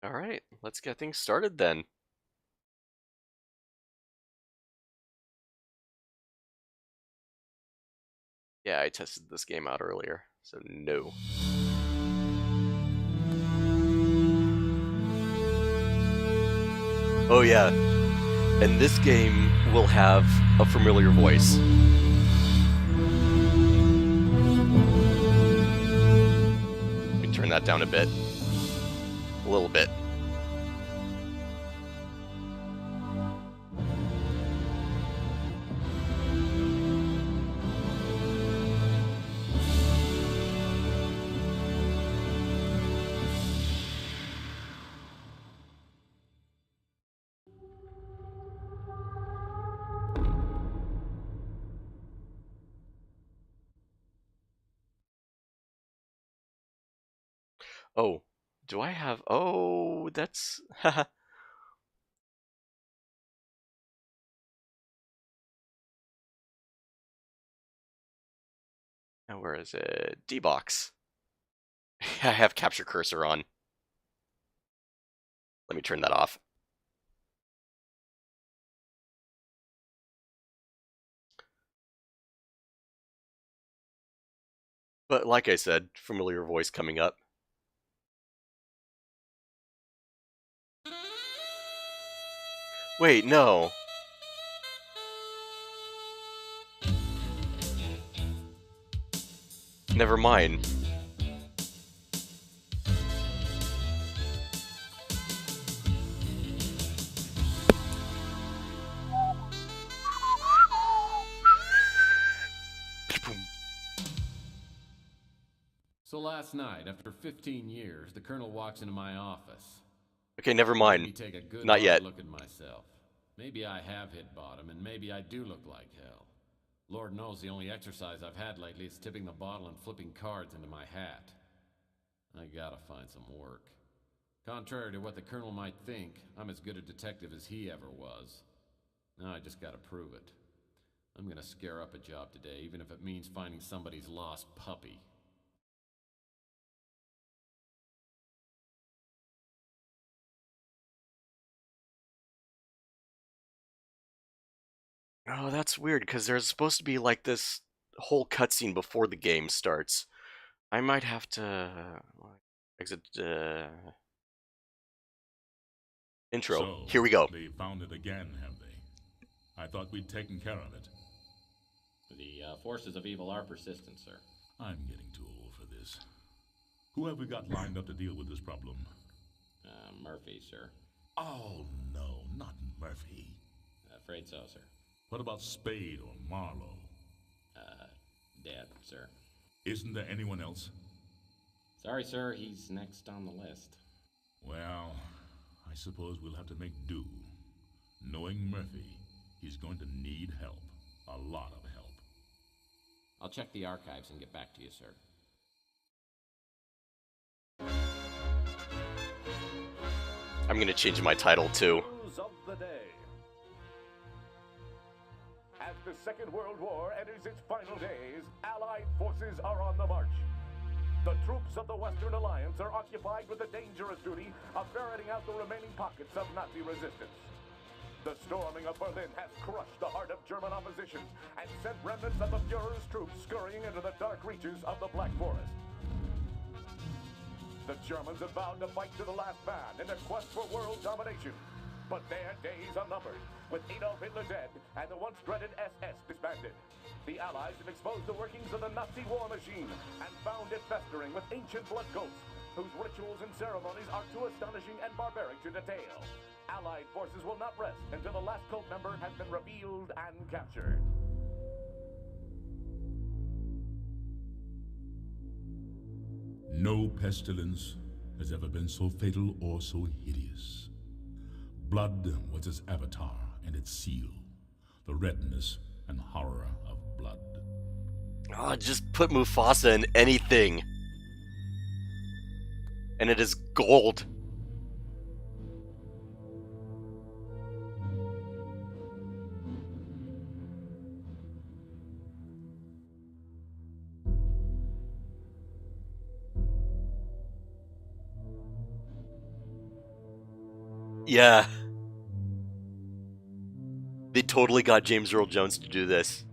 All right, let's get things started then. Yeah, I tested this game out earlier, so no. Oh yeah, and this game will have a familiar voice. Let me turn that down a bit. A little bit. Oh, do I have... Oh, that's... Now where is it? D-Box. I have capture cursor on. Let me turn that off. But like I said, familiar voice coming up. Wait, no. Never mind. So last night, after 15 years, the Colonel walks into my office. Okay, never Made mind. me take a good Not hard yet. look at myself. Maybe I have hit bottom, and maybe I do look like hell. Lord knows the only exercise I've had lately is tipping the bottle and flipping cards into my hat. I gotta find some work. Contrary to what the Colonel might think, I'm as good a detective as he ever was. Now I just gotta prove it. I'm gonna scare up a job today, even if it means finding somebody's lost puppy. Oh, that's weird, because there's supposed to be like this whole cutscene before the game starts. I might have to exit intro. So, Here we go. they found it again, have they? I thought we'd taken care of it. The forces of evil are persistent, sir. I'm getting too old for this. Who have we got lined up to deal with this problem? Murphy, sir. Oh, no, not Murphy. Afraid so, sir. What about Spade or Marlowe? Dead, sir. Isn't there anyone else? Sorry, sir, he's next on the list. Well, I suppose we'll have to make do. Knowing Murphy, he's going to need help. A lot of help. I'll check the archives and get back to you, sir. I'm gonna change my title too. News of the day. As the Second World War enters its final days, Allied forces are on the march. The troops of the Western Alliance are occupied with the dangerous duty of ferreting out the remaining pockets of Nazi resistance. The storming of Berlin has crushed the heart of German opposition and sent remnants of the Fuhrer's troops scurrying into the dark reaches of the Black Forest. The Germans have vowed to fight to the last man in a quest for world domination. But their days are numbered, with Adolf Hitler dead and the once dreaded SS disbanded. The Allies have exposed the workings of the Nazi war machine and found it festering with ancient blood cults, whose rituals and ceremonies are too astonishing and barbaric to detail. Allied forces will not rest until the last cult member has been revealed and captured. No pestilence has ever been so fatal or so hideous. Blood was its avatar and its seal, the redness and horror of blood. Oh, just put Mufasa in anything. And it is gold. Yeah. They totally got James Earl Jones to do this.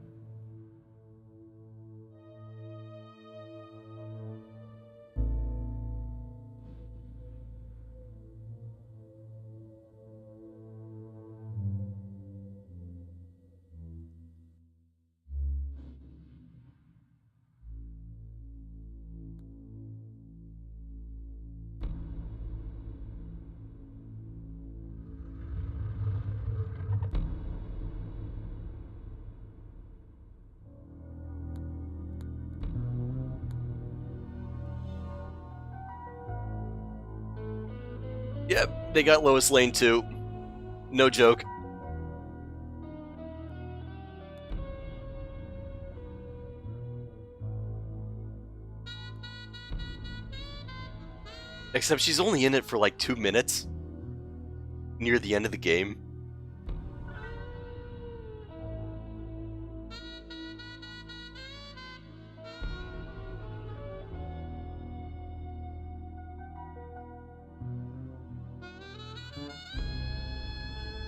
Yep, they got Lois Lane too. No joke. Except she's only in it for like 2 minutes. Near the end of the game.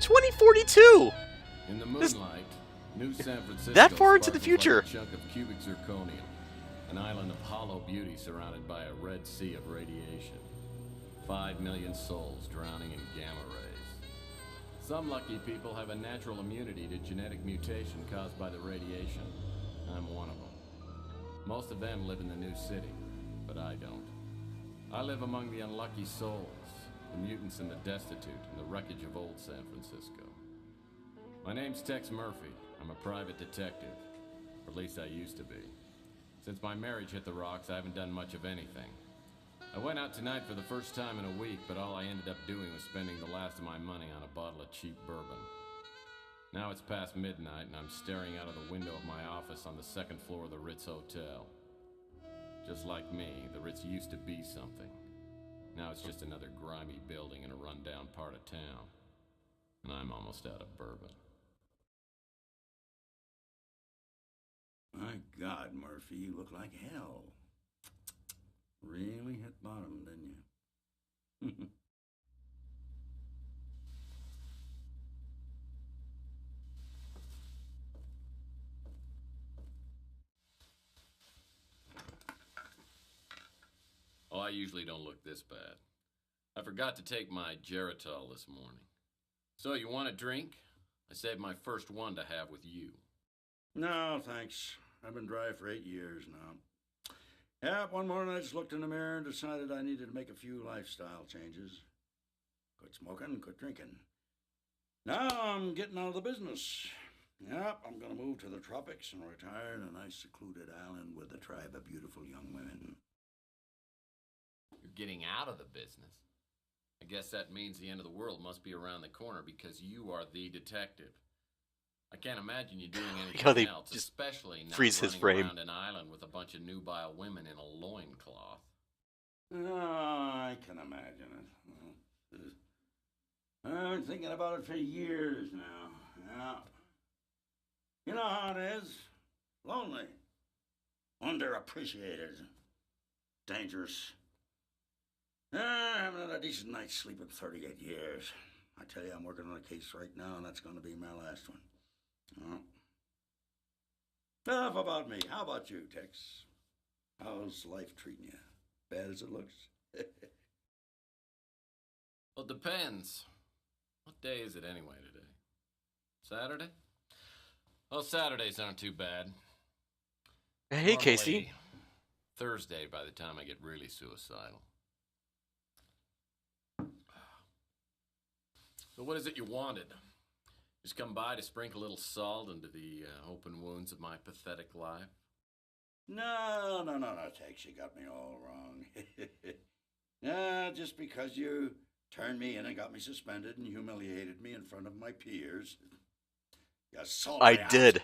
$2042! In the moonlight, New San Francisco That far into the sparkles future. like a chunk of cubic zirconium, an island of hollow beauty surrounded by a red sea of radiation. 5 million souls drowning in gamma rays. Some lucky people have a natural immunity to genetic mutation caused by the radiation. I'm one of them. Most of them live in the new city, but I don't. I live among the unlucky souls, the mutants and the destitute, and the wreckage of old San Francisco. My name's Tex Murphy. I'm a private detective. Or at least I used to be. Since my marriage hit the rocks, I haven't done much of anything. I went out tonight for the first time in a week, but all I ended up doing was spending the last of my money on a bottle of cheap bourbon. Now it's past midnight, and I'm staring out of the window of my office on the second floor of the Ritz Hotel. Just like me, the Ritz used to be something. Now it's just another grimy building in a rundown part of town. And I'm almost out of bourbon. My God, Murphy, you look like hell. Really hit bottom, didn't you? Oh, I usually don't look this bad. I forgot to take my Geritol this morning. So, you want a drink? I saved my first one to have with you. No, thanks. I've been dry for 8 years now. Yeah, one morning I just looked in the mirror and decided I needed to make a few lifestyle changes. Quit smoking, quit drinking. Now I'm getting out of the business. Yep, I'm going to move to the tropics and retire in a nice secluded island with a tribe of beautiful young women. You're getting out of the business. I guess that means the end of the world must be around the corner because you are the detective. I can't imagine you doing How they anything else, just especially not freeze his running frame. around an island with a bunch of nubile women in a loincloth. Oh, I can imagine it. I've been thinking about it for years now. Yeah. You know how it is? Lonely. Underappreciated. Dangerous. I haven't had a decent night's sleep in 38 years. I tell you, I'm working on a case right now, and that's going to be my last one. Enough about me. How about you, Tex? How's life treating you? Bad as it looks? Well, it depends. What day is it anyway today? Saturday? Well, Saturdays aren't too bad. Hey, Normally, Casey. Thursday by the time I get really suicidal. So what is it you wanted? Just come by to sprinkle a little salt into the open wounds of my pathetic life? No, Tex, you got me all wrong. Just because you turned me in and got me suspended and humiliated me in front of my peers. You sold I me out. did.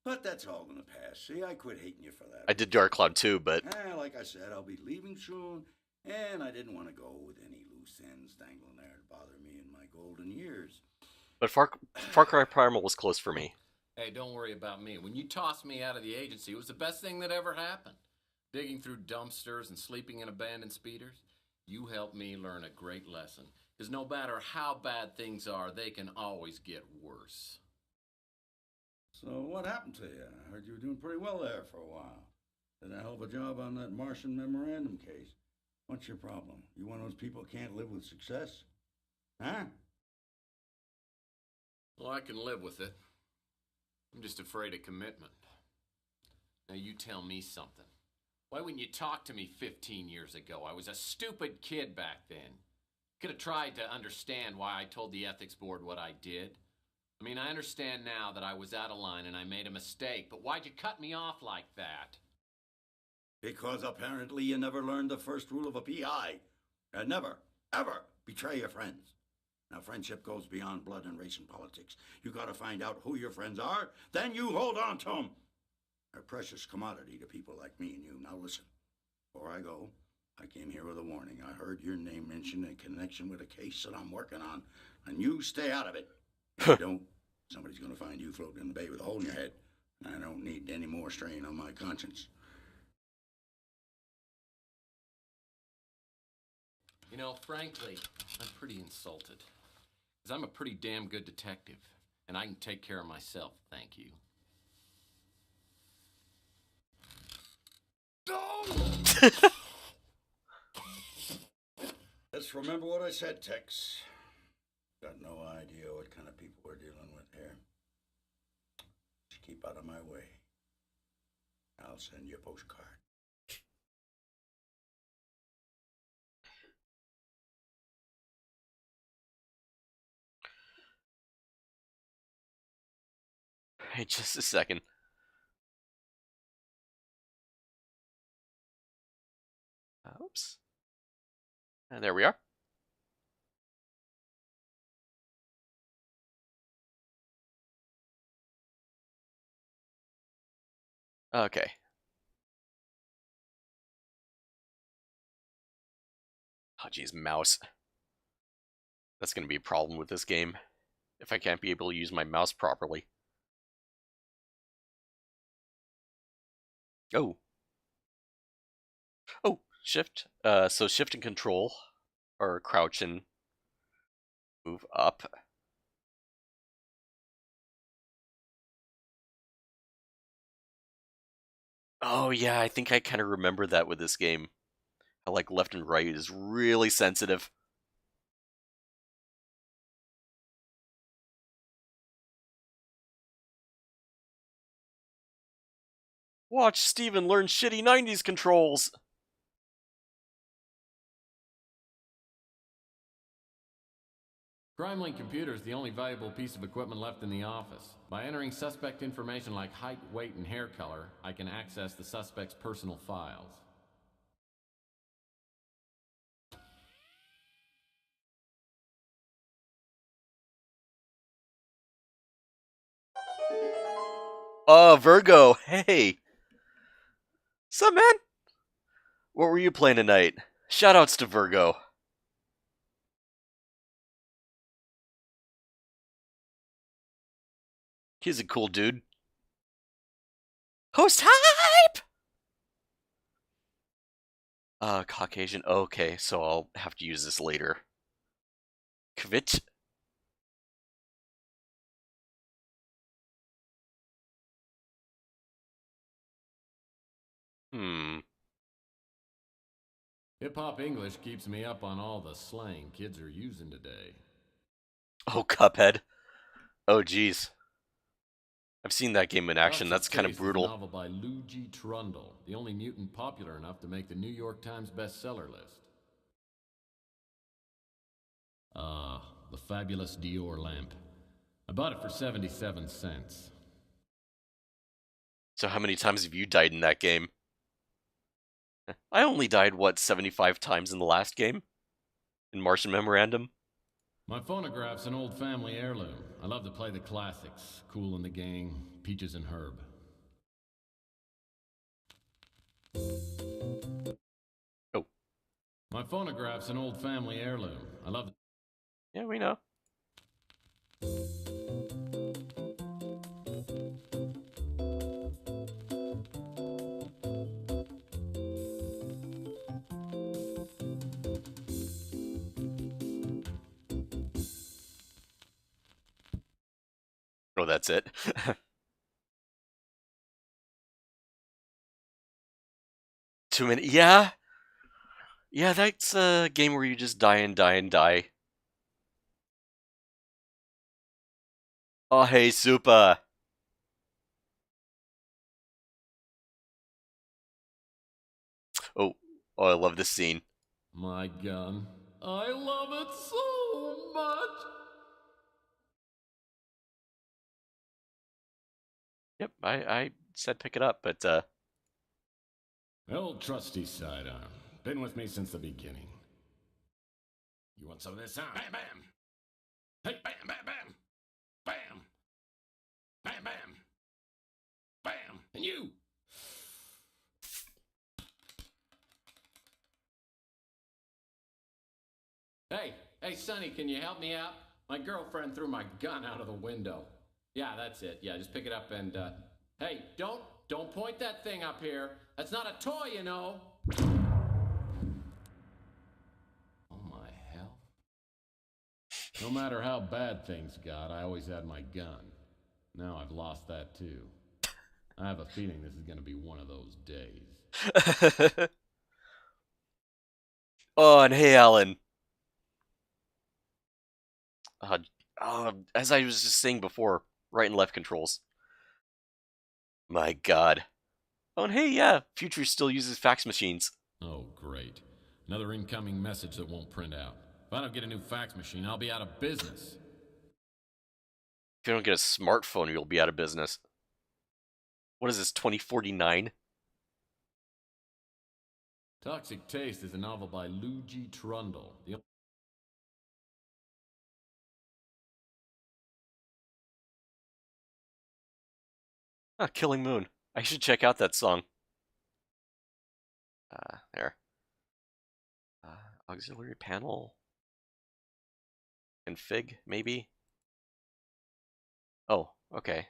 But that's all gonna pass. See, I quit hating you for that. I did Dark Cloud too, but Like I said, I'll be leaving soon, and I didn't want to go with any loose ends dangling there to bother me in my golden years. Far Cry Primal was close for me. Hey, don't worry about me. When you tossed me out of the agency, it was the best thing that ever happened. Digging through dumpsters and sleeping in abandoned speeders, you helped me learn a great lesson. Because no matter how bad things are, they can always get worse. So what happened to you? I heard you were doing pretty well there for a while. Did a hell of a job on that Martian memorandum case. What's your problem? You one of those people who can't live with success? Huh? Well, I can live with it. I'm just afraid of commitment. Now you tell me something. Why wouldn't you talk to me 15 years ago? I was a stupid kid back then. Could have tried to understand why I told the ethics board what I did. I mean, I understand now that I was out of line and I made a mistake, but why'd you cut me off like that? Because apparently you never learned the first rule of a PI. And never, ever betray your friends. Now, friendship goes beyond blood and race and politics. You gotta find out who your friends are, then you hold on to them. They're a precious commodity to people like me and you. Now listen, before I go, I came here with a warning. I heard your name mentioned in connection with a case that I'm working on, and you stay out of it. If you don't, somebody's gonna find you floating in the bay with a hole in your head. I don't need any more strain on my conscience. You know, frankly, I'm pretty insulted. Because I'm a pretty damn good detective, and I can take care of myself, thank you. Let's remember what I said, Tex. Got no idea what kind of people we're dealing with here. Just keep out of my way. I'll send you a postcard. Hey, just a second. Oops. And there we are. Okay. Oh, geez, mouse. That's going to be a problem with this game, if I can't be able to use my mouse properly. Oh. Oh, shift. So shift and control, or crouch and move up. Oh yeah, I think I kind of remember that with this game. How like left and right is really sensitive. Watch Steven learn shitty 90s controls! CrimeLink computer is the only valuable piece of equipment left in the office. By entering suspect information like height, weight, and hair color, I can access the suspect's personal files. Virgo, hey! Sup, man? What were you playing tonight? Shoutouts to Virgo. He's a cool dude. Host hype! Caucasian. Okay, so I'll have to use this later. Kvit. Hip-hop English keeps me up on all the slang kids are using today. Oh, Cuphead. Oh, geez. I've seen that game in action. That's kind of brutal. A novel by Lou G. Trundle, the only mutant popular enough to make the New York Times bestseller list. The fabulous Dior lamp. I bought it for 77 cents. So how many times have you died in that game? I only died, what, 75 times in the last game? In Martian Memorandum? My phonograph's an old family heirloom. I love to play the classics. Kool and the Gang, Peaches and Herb. Oh. My phonograph's an old family heirloom. I love... Yeah, we know. Oh, that's it. 2 minutes. Yeah. Yeah, that's a game where you just die and die and die. Oh, hey, Super. Oh, oh, I love this scene. My gun. I love it so much. Yep, I said pick it up, but Old trusty sidearm. Been with me since the beginning. You want some of this, huh? Bam, bam. Hey, bam, bam, bam. Bam. Bam, bam. Bam. And you. Hey, Sonny, can you help me out? My girlfriend threw my gun out of the window. Yeah, that's it. Yeah, just pick it up and, hey, don't point that thing up here. That's not a toy, you know. Oh, my hell. No matter how bad things got, I always had my gun. Now I've lost that, too. I have a feeling this is going to be one of those days. oh, and hey, Alan. As I was just saying before, right and left controls. My God. Oh, and hey, yeah, Future still uses fax machines. Oh, great. Another incoming message that won't print out. If I don't get a new fax machine, I'll be out of business. If you don't get a smartphone, you'll be out of business. What is this, 2049? Toxic Taste is a novel by Luigi Trundle. Killing Moon. I should check out that song. There. Auxiliary panel. Config, maybe? Oh, okay.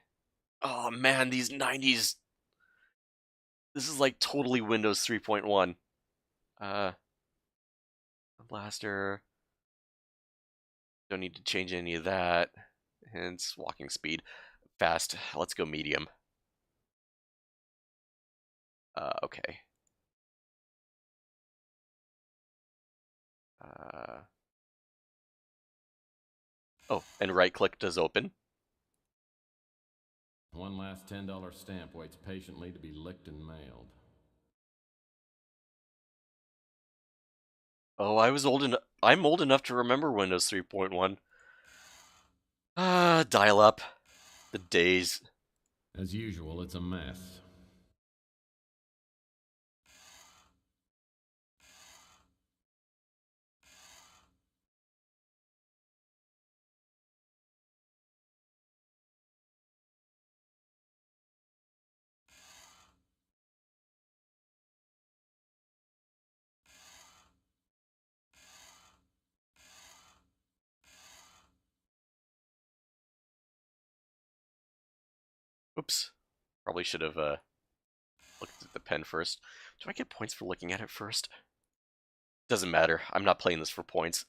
Oh man, these 90s. This is like totally Windows 3.1. Blaster. Don't need to change any of that. Hence, walking speed. Fast. Let's go medium. Okay. Oh, and right click does open. One last $10 stamp waits patiently to be licked and mailed. Oh, I'm old enough to remember Windows 3.1. Dial up. The days. As usual, it's a mess. Oops. Probably should have looked at the pen first. Do I get points for looking at it first? Doesn't matter. I'm not playing this for points.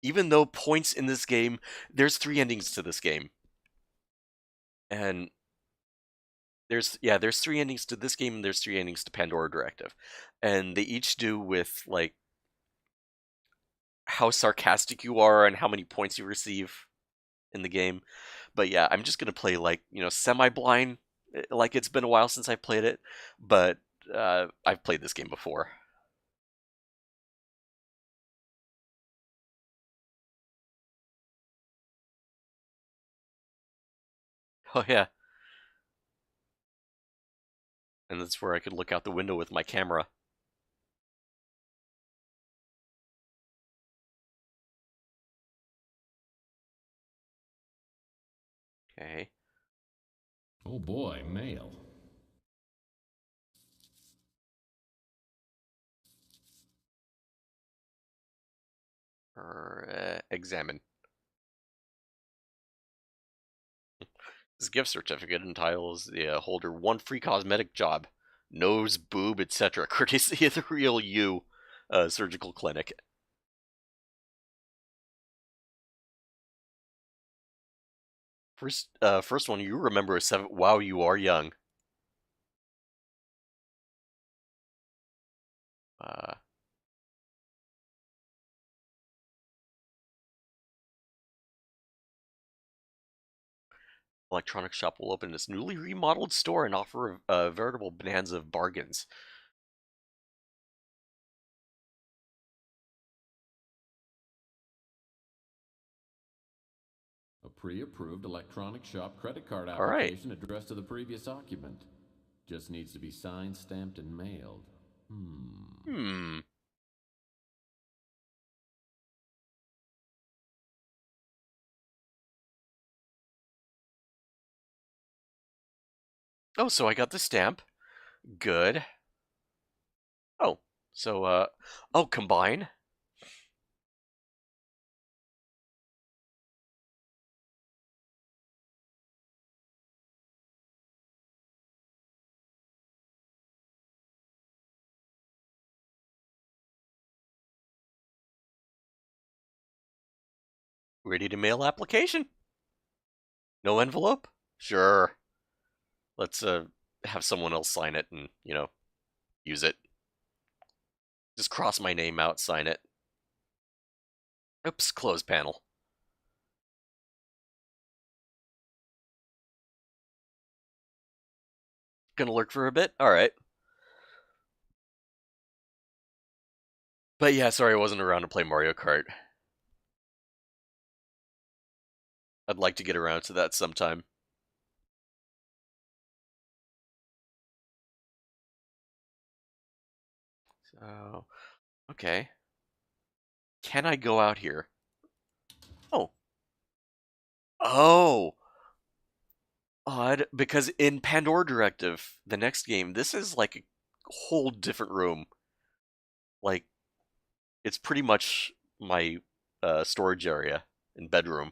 Even though points in this game, there's 3 endings to this game. And there's 3 endings to this game and there's 3 endings to Pandora Directive. And they each do with like how sarcastic you are and how many points you receive in the game. But yeah, I'm just gonna play like, semi-blind, like it's been a while since I played it, but I've played this game before. Oh yeah, and that's where I could look out the window with my camera. Okay. Oh boy, mail. Examine. This gift certificate entitles the holder 1 free cosmetic job. Nose, boob, etc. Courtesy of the Real You Surgical Clinic. First one you remember is 7. Wow, you are young. Electronics shop will open its newly remodeled store and offer a veritable bonanza of bargains. A pre-approved electronic shop credit card All right. application addressed to the previous occupant. Just needs to be signed, stamped, and mailed. Hmm. Oh, so I got the stamp. Good. Oh, so, oh, combine? Ready to mail application? No envelope? Sure. Let's, have someone else sign it and, use it. Just cross my name out, sign it. Oops, close panel. Gonna lurk for a bit? Alright. But yeah, sorry I wasn't around to play Mario Kart. I'd like to get around to that sometime. So, okay. Can I go out here? Oh. Oh! Odd, because in Pandora Directive, the next game, this is like a whole different room. Like, it's pretty much my storage area and bedroom.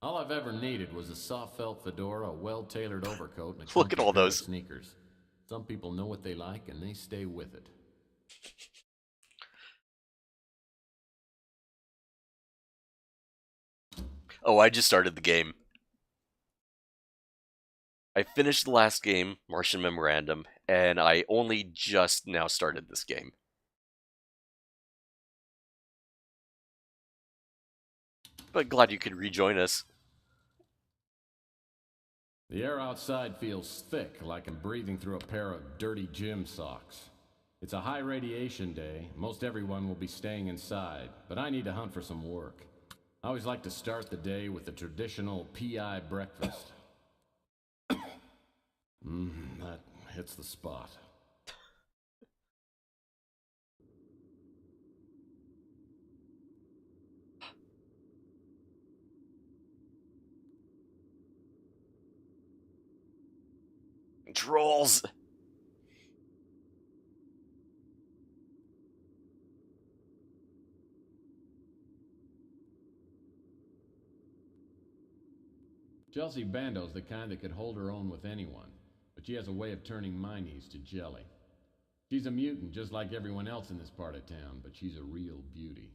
All I've ever needed was a soft felt fedora, a well-tailored overcoat, and a Look at comfy all pair of those. sneakers. Some people know what they like, and they stay with it. Oh, I just started the game. I finished the last game, Martian Memorandum, and I only just now started this game. But glad you could rejoin us. The air outside feels thick, like I'm breathing through a pair of dirty gym socks. It's a high radiation day. Most everyone will be staying inside, but I need to hunt for some work. I always like to start the day with the traditional PI breakfast. That hits the spot. Trolls! Chelsea Bando's the kind that could hold her own with anyone, but she has a way of turning my knees to jelly. She's a mutant just like everyone else in this part of town, but she's a real beauty.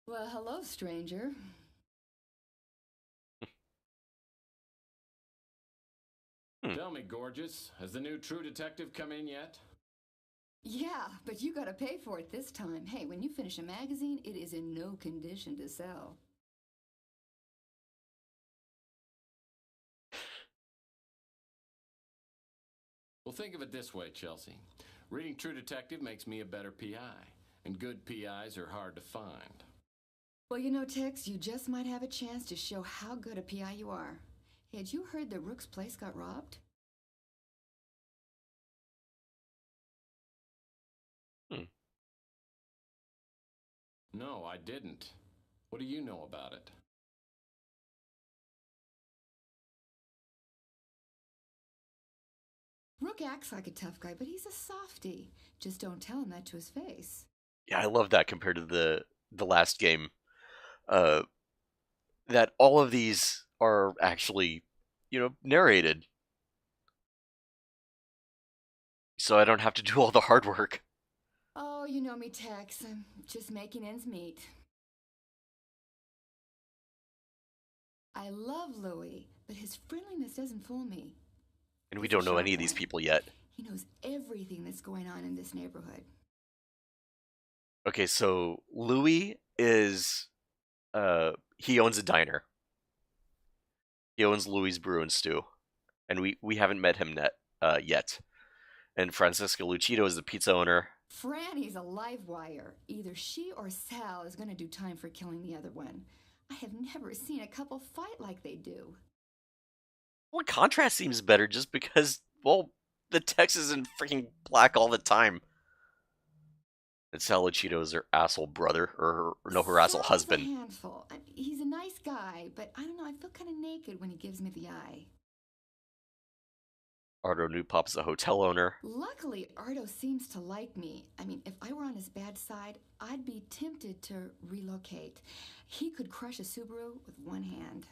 Well, hello, stranger. Tell me, gorgeous, has the new True Detective come in yet? Yeah, but you gotta pay for it this time. Hey, when you finish a magazine, it is in no condition to sell. Well, think of it this way, Chelsea. Reading True Detective makes me a better PI, and good PIs are hard to find. Well, you know, Tex, you just might have a chance to show how good a PI you are. Had you heard that Rook's place got robbed? No, I didn't. What do you know about it? Rook acts like a tough guy, but he's a softie. Just don't tell him that to his face. Yeah, I love that compared to the last game. That all of these are actually, narrated. So I don't have to do all the hard work. Oh, you know me, Tex. I'm just making ends meet. I love Louis, but his friendliness doesn't fool me. And we He's a don't know sharp any of these one. people yet. He knows everything that's going on in this neighborhood. Okay, so Louis is he owns a diner. He owns Louis Brew and Stew, and we haven't met him yet. And Francisca Lucido is the pizza owner. Franny's a live wire. Either she or Sal is going to do time for killing the other one. I have never seen a couple fight like they do. Well, contrast seems better just because, well, the text is in freaking black all the time. And Sal Lucido is her asshole brother, or her asshole Sal's husband. a handful. He's a nice guy, but I don't know, I feel kind of naked when he gives me the eye. Ardo Newpop is a hotel owner. Luckily, Ardo seems to like me. I mean, if I were on his bad side, I'd be tempted to relocate. He could crush a Subaru with one hand.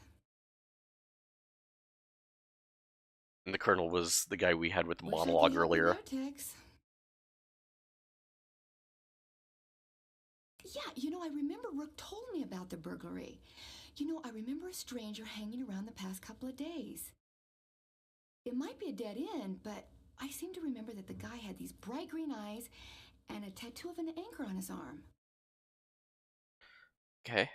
And the Colonel was the guy we had with the Wish I could monologue help you earlier. there, Tex. Yeah, I remember Rook told me about the burglary. I remember a stranger hanging around the past couple of days. It might be a dead end, but I seem to remember that the guy had these bright green eyes and a tattoo of an anchor on his arm. Okay.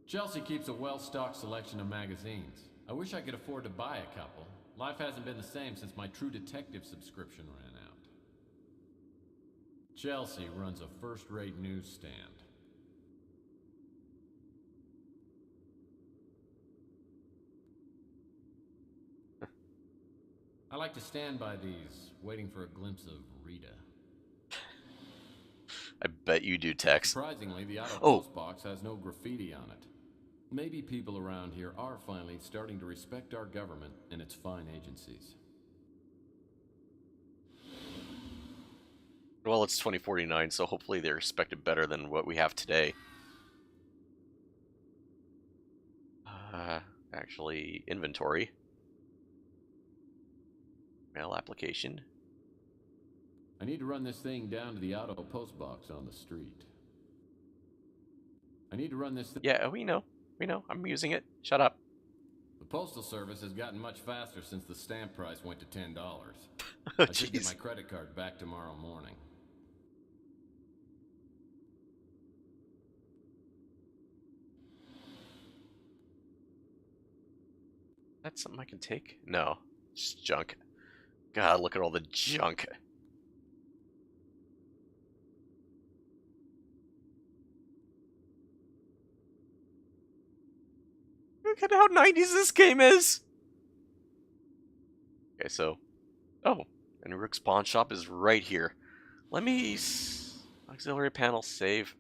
Chelsea keeps a well-stocked selection of magazines. I wish I could afford to buy a couple. Life hasn't been the same since my True Detective subscription ran out. Chelsea runs a first-rate newsstand. I like to stand by these, waiting for a glimpse of Rita. I bet you do, Tex. Surprisingly, the auto Oh. post box has no graffiti on it. Maybe people around here are finally starting to respect our government and its fine agencies. Well, it's 2049, so hopefully they respect it better than what we have today. Actually, inventory. Mail application. I need to run this thing down to the auto post box on the street. I need to run this thing. Yeah, we know. We know. I'm using it. Shut up. The Postal Service has gotten much faster since the stamp price went to $10. Oh, I should get jeez. my credit card back tomorrow morning. That's something I can take? No. Just junk. God, look at all the junk. Look at how 90s this game is! Okay, so... Oh, and Rook's pawn shop is right here. Let me... Auxiliary panel, save.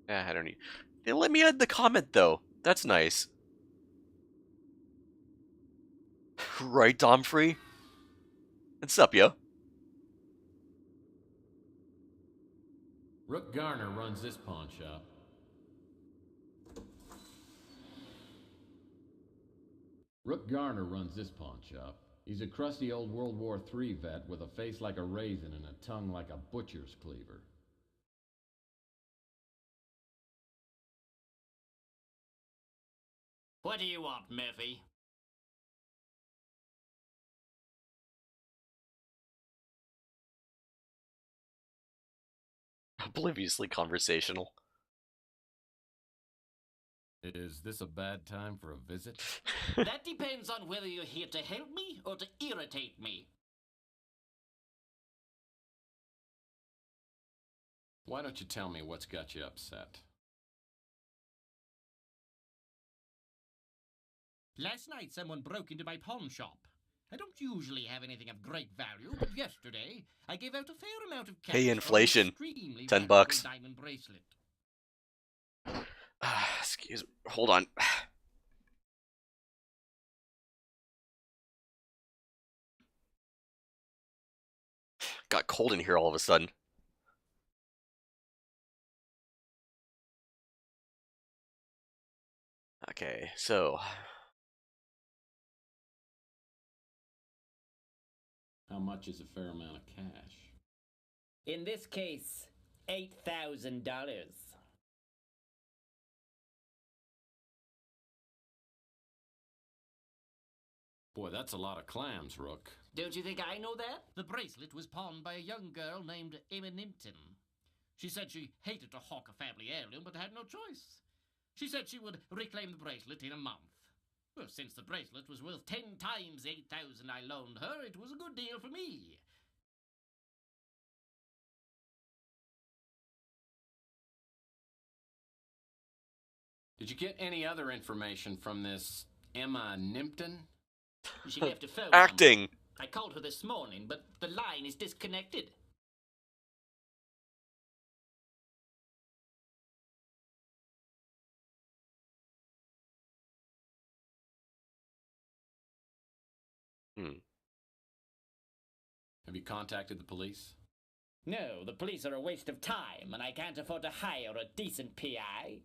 I don't need... They let me add the comment, though. That's nice. Right, Domfrey? What's up, yo? Rook Garner runs this pawn shop. Rook Garner runs this pawn shop. He's a crusty old World War III vet with a face like a raisin and a tongue like a butcher's cleaver. What do you want, Murphy? Obliviously conversational. Is this a bad time for a visit? That depends on whether you're here to help me or to irritate me. Why don't you tell me what's got you upset? Last night someone broke into my pawn shop. I don't usually have anything of great value, but yesterday I gave out a fair amount of cash Hey, for an inflation. extremely 10 valuable bucks. diamond bracelet. Excuse me. Hold on. Got cold in here all of a sudden. Okay, so How much is a fair amount of cash? In this case, $8,000. Boy, that's a lot of clams, Rook. Don't you think I know that? The bracelet was pawned by a young girl named Emma Nimpton. She said she hated to hawk a family heirloom, but had no choice. She said she would reclaim the bracelet in a month. Well, since the bracelet was worth 10 times the 8,000 I loaned her, it was a good deal for me. Did you get any other information from this Emma Nimpton? She left a phone acting. number. I called her this morning, but the line is disconnected. Have you contacted the police? No, the police are a waste of time, and I can't afford to hire a decent PI.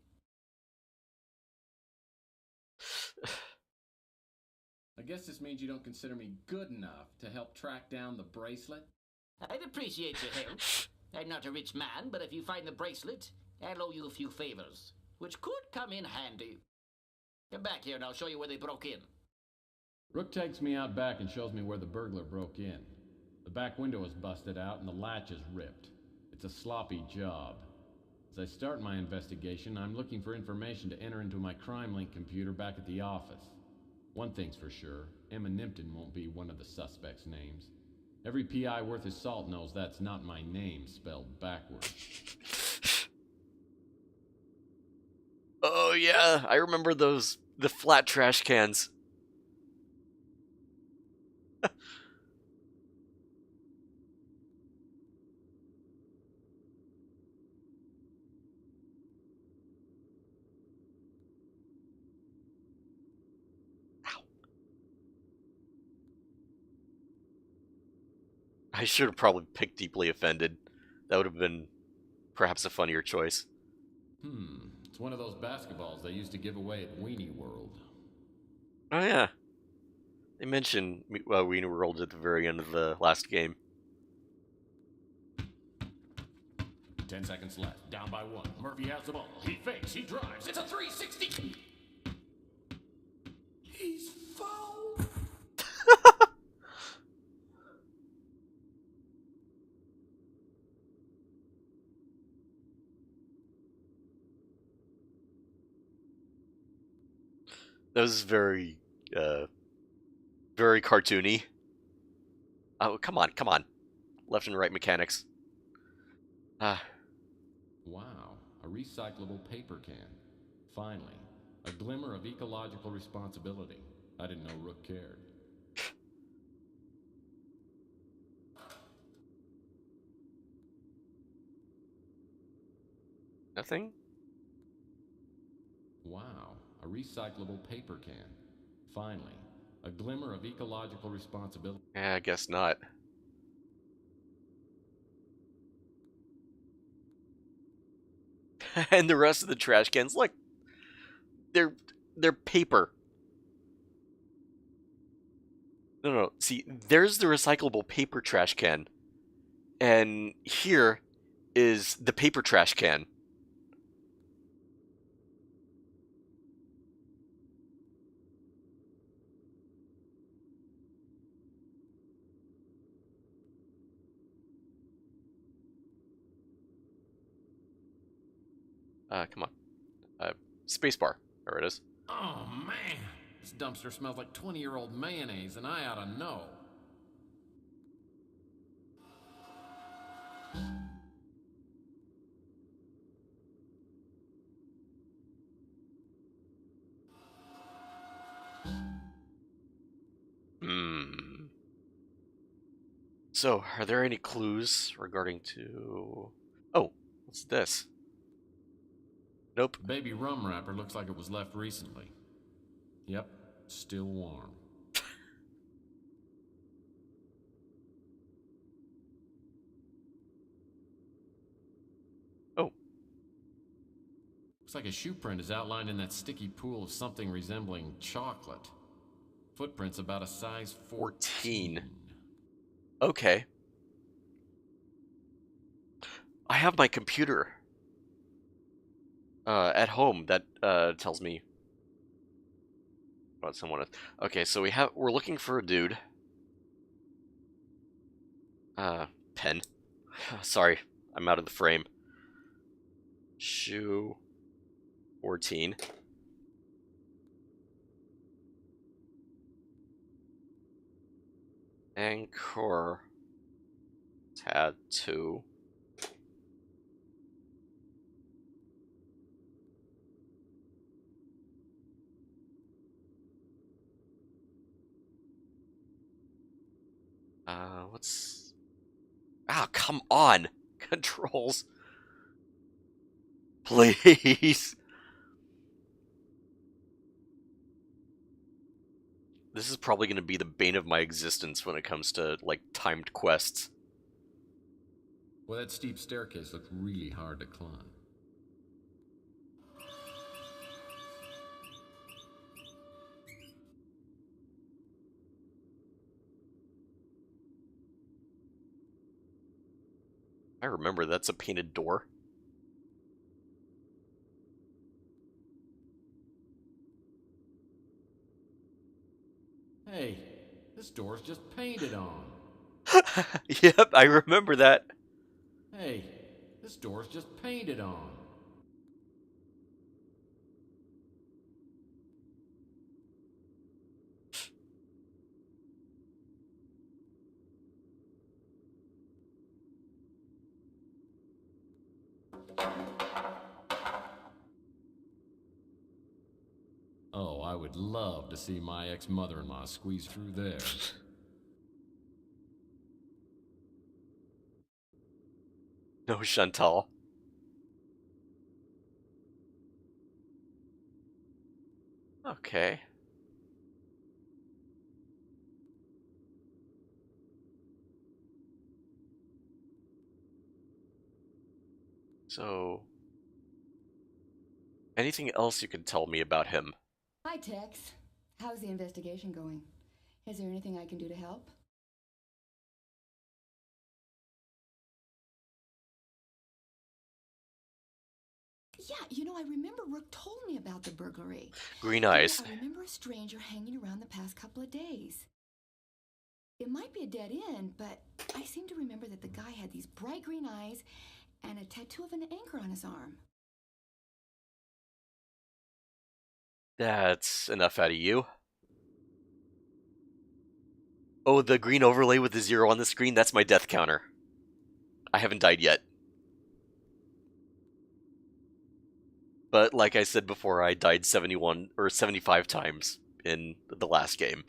I guess this means you don't consider me good enough to help track down the bracelet? I'd appreciate your help. I'm not a rich man, but if you find the bracelet, I'll owe you a few favors, which could come in handy. Come back here and I'll show you where they broke in. Rook takes me out back and shows me where the burglar broke in. The back window is busted out and the latch is ripped. It's a sloppy job. As I start my investigation, I'm looking for information to enter into my CrimeLink computer back at the office. One thing's for sure, Emma Nimpton won't be one of the suspects' names. Every PI worth his salt knows that's not my name spelled backwards. Oh yeah, I remember those, the flat trash cans. I should have probably picked Deeply Offended. That would have been perhaps a funnier choice. It's one of those basketballs they used to give away at Weenie World. Oh yeah, they mentioned Wiener World at the very end of the last game. 10 seconds left. Down by 1. Murphy has the ball. He fakes. He drives. It's a 360. He's fouled. That was very cartoony. Oh, come on, come on. Left and right mechanics. Ah, Wow, a recyclable paper can. Finally, a glimmer of ecological responsibility. I didn't know Rook cared. nothing? Wow, a recyclable paper can. Finally, a glimmer of ecological responsibility. Yeah, I guess not. And the rest of the trash cans, look, they're paper. No, see, there's the recyclable paper trash can, and here is the paper trash can. Come on. Spacebar. There it is. Oh man, this dumpster smells like 20-year-old mayonnaise, and I ought to know. Hmm. So, are there any clues regarding to... Oh, what's this? Nope. The baby rum wrapper looks like it was left recently. Yep, still warm. Oh. Looks like a shoe print is outlined in that sticky pool of something resembling chocolate. Footprints about a size 14. Okay. I have my computer at home that tells me what someone is. Okay, so we're looking for a dude. Pen. Sorry, I'm out of the frame. Shoe 14. Anchor tattoo. What's... Ah, come on! Controls. Please! This is probably going to be the bane of my existence when it comes to, like, timed quests. Well, that steep staircase looked really hard to climb. I remember that's a painted door. Hey, this door's just painted on. Yep, I remember that. Hey, this door's just painted on. Oh, I would love to see my ex-mother-in-law squeeze through there. No, Chantal. Okay. So... anything else you can tell me about him? Hi, Tex. How's the investigation going? Is there anything I can do to help? Yeah, I remember Rook told me about the burglary. Green eyes. I remember a stranger hanging around the past couple of days. It might be a dead end, but I seem to remember that the guy had these bright green eyes and a tattoo of an anchor on his arm. That's enough out of you. Oh, the green overlay with the 0 on the screen, that's my death counter. I haven't died yet. But like I said before, I died 71 or 75 times in the last game.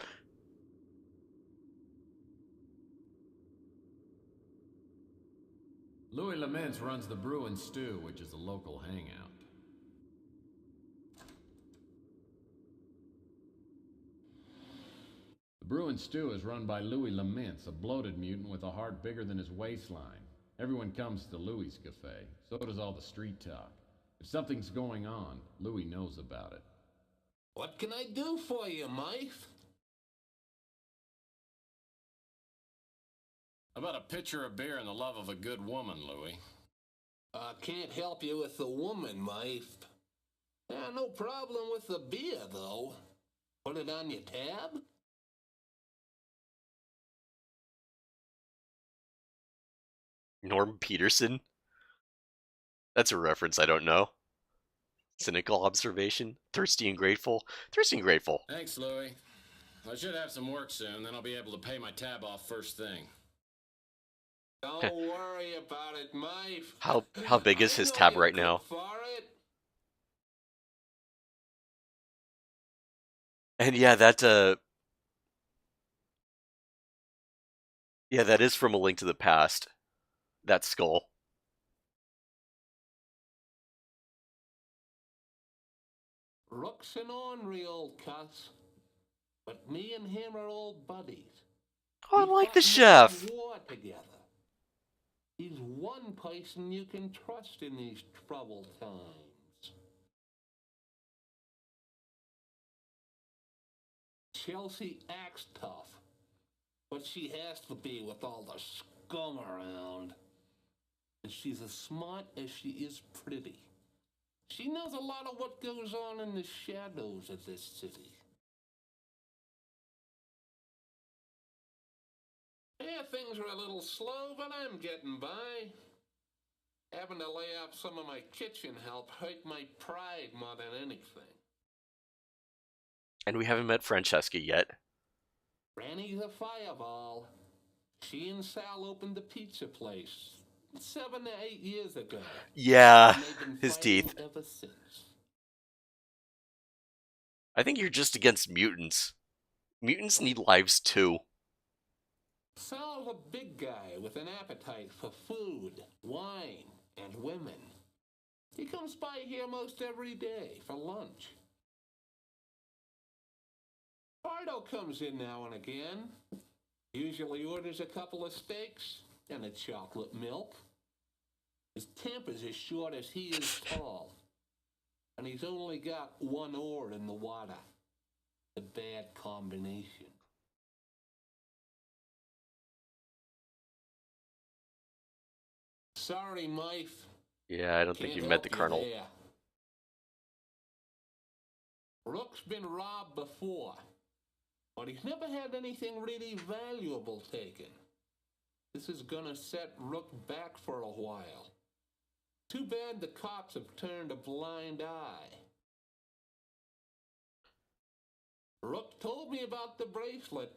Louis Laments runs the Brew and Stew, which is a local hangout. The Brew and Stew is run by Louis Laments, a bloated mutant with a heart bigger than his waistline. Everyone comes to Louis' cafe, so does all the street talk. If something's going on, Louis knows about it. What can I do for you, Mike? About a pitcher of beer and the love of a good woman, Louis. I can't help you with the woman, Mike. No problem with the beer, though. Put it on your tab? Norm Peterson? That's a reference I don't know. Cynical observation. Thirsty and grateful. Thirsty and grateful. Thanks, Louis. I should have some work soon, then I'll be able to pay my tab off first thing. Don't worry about it, Mike. How big is his tab right now? And yeah, that is from A Link to the Past. That skull. Rook's an ornery old cuss, but me and him are old buddies. Oh, I like the We fought chef. in war together. He's one person you can trust in these troubled times. Chelsea acts tough, but she has to be with all the scum around. And she's as smart as she is pretty. She knows a lot of what goes on in the shadows of this city. Yeah, things are a little slow, but I'm getting by. Having to lay off some of my kitchen help hurt my pride more than anything. And we haven't met Francesca yet. Granny's a fireball. She and Sal opened the pizza place 7 to 8 years ago. Yeah, And they've been his fighting teeth. ever since. I think you're just against mutants. Mutants need lives too. Sal's a big guy with an appetite for food, wine, and women. He comes by here most every day for lunch. Pardo comes in now and again. Usually orders a couple of steaks and a chocolate milk. His temper's as short as he is tall. And he's only got one oar in the water. A bad combination. Sorry, Mife. Yeah, I don't think Can't you met help the Colonel. there. Rook's been robbed before, but he's never had anything really valuable taken. This is gonna set Rook back for a while. Too bad the cops have turned a blind eye. Rook told me about the bracelet,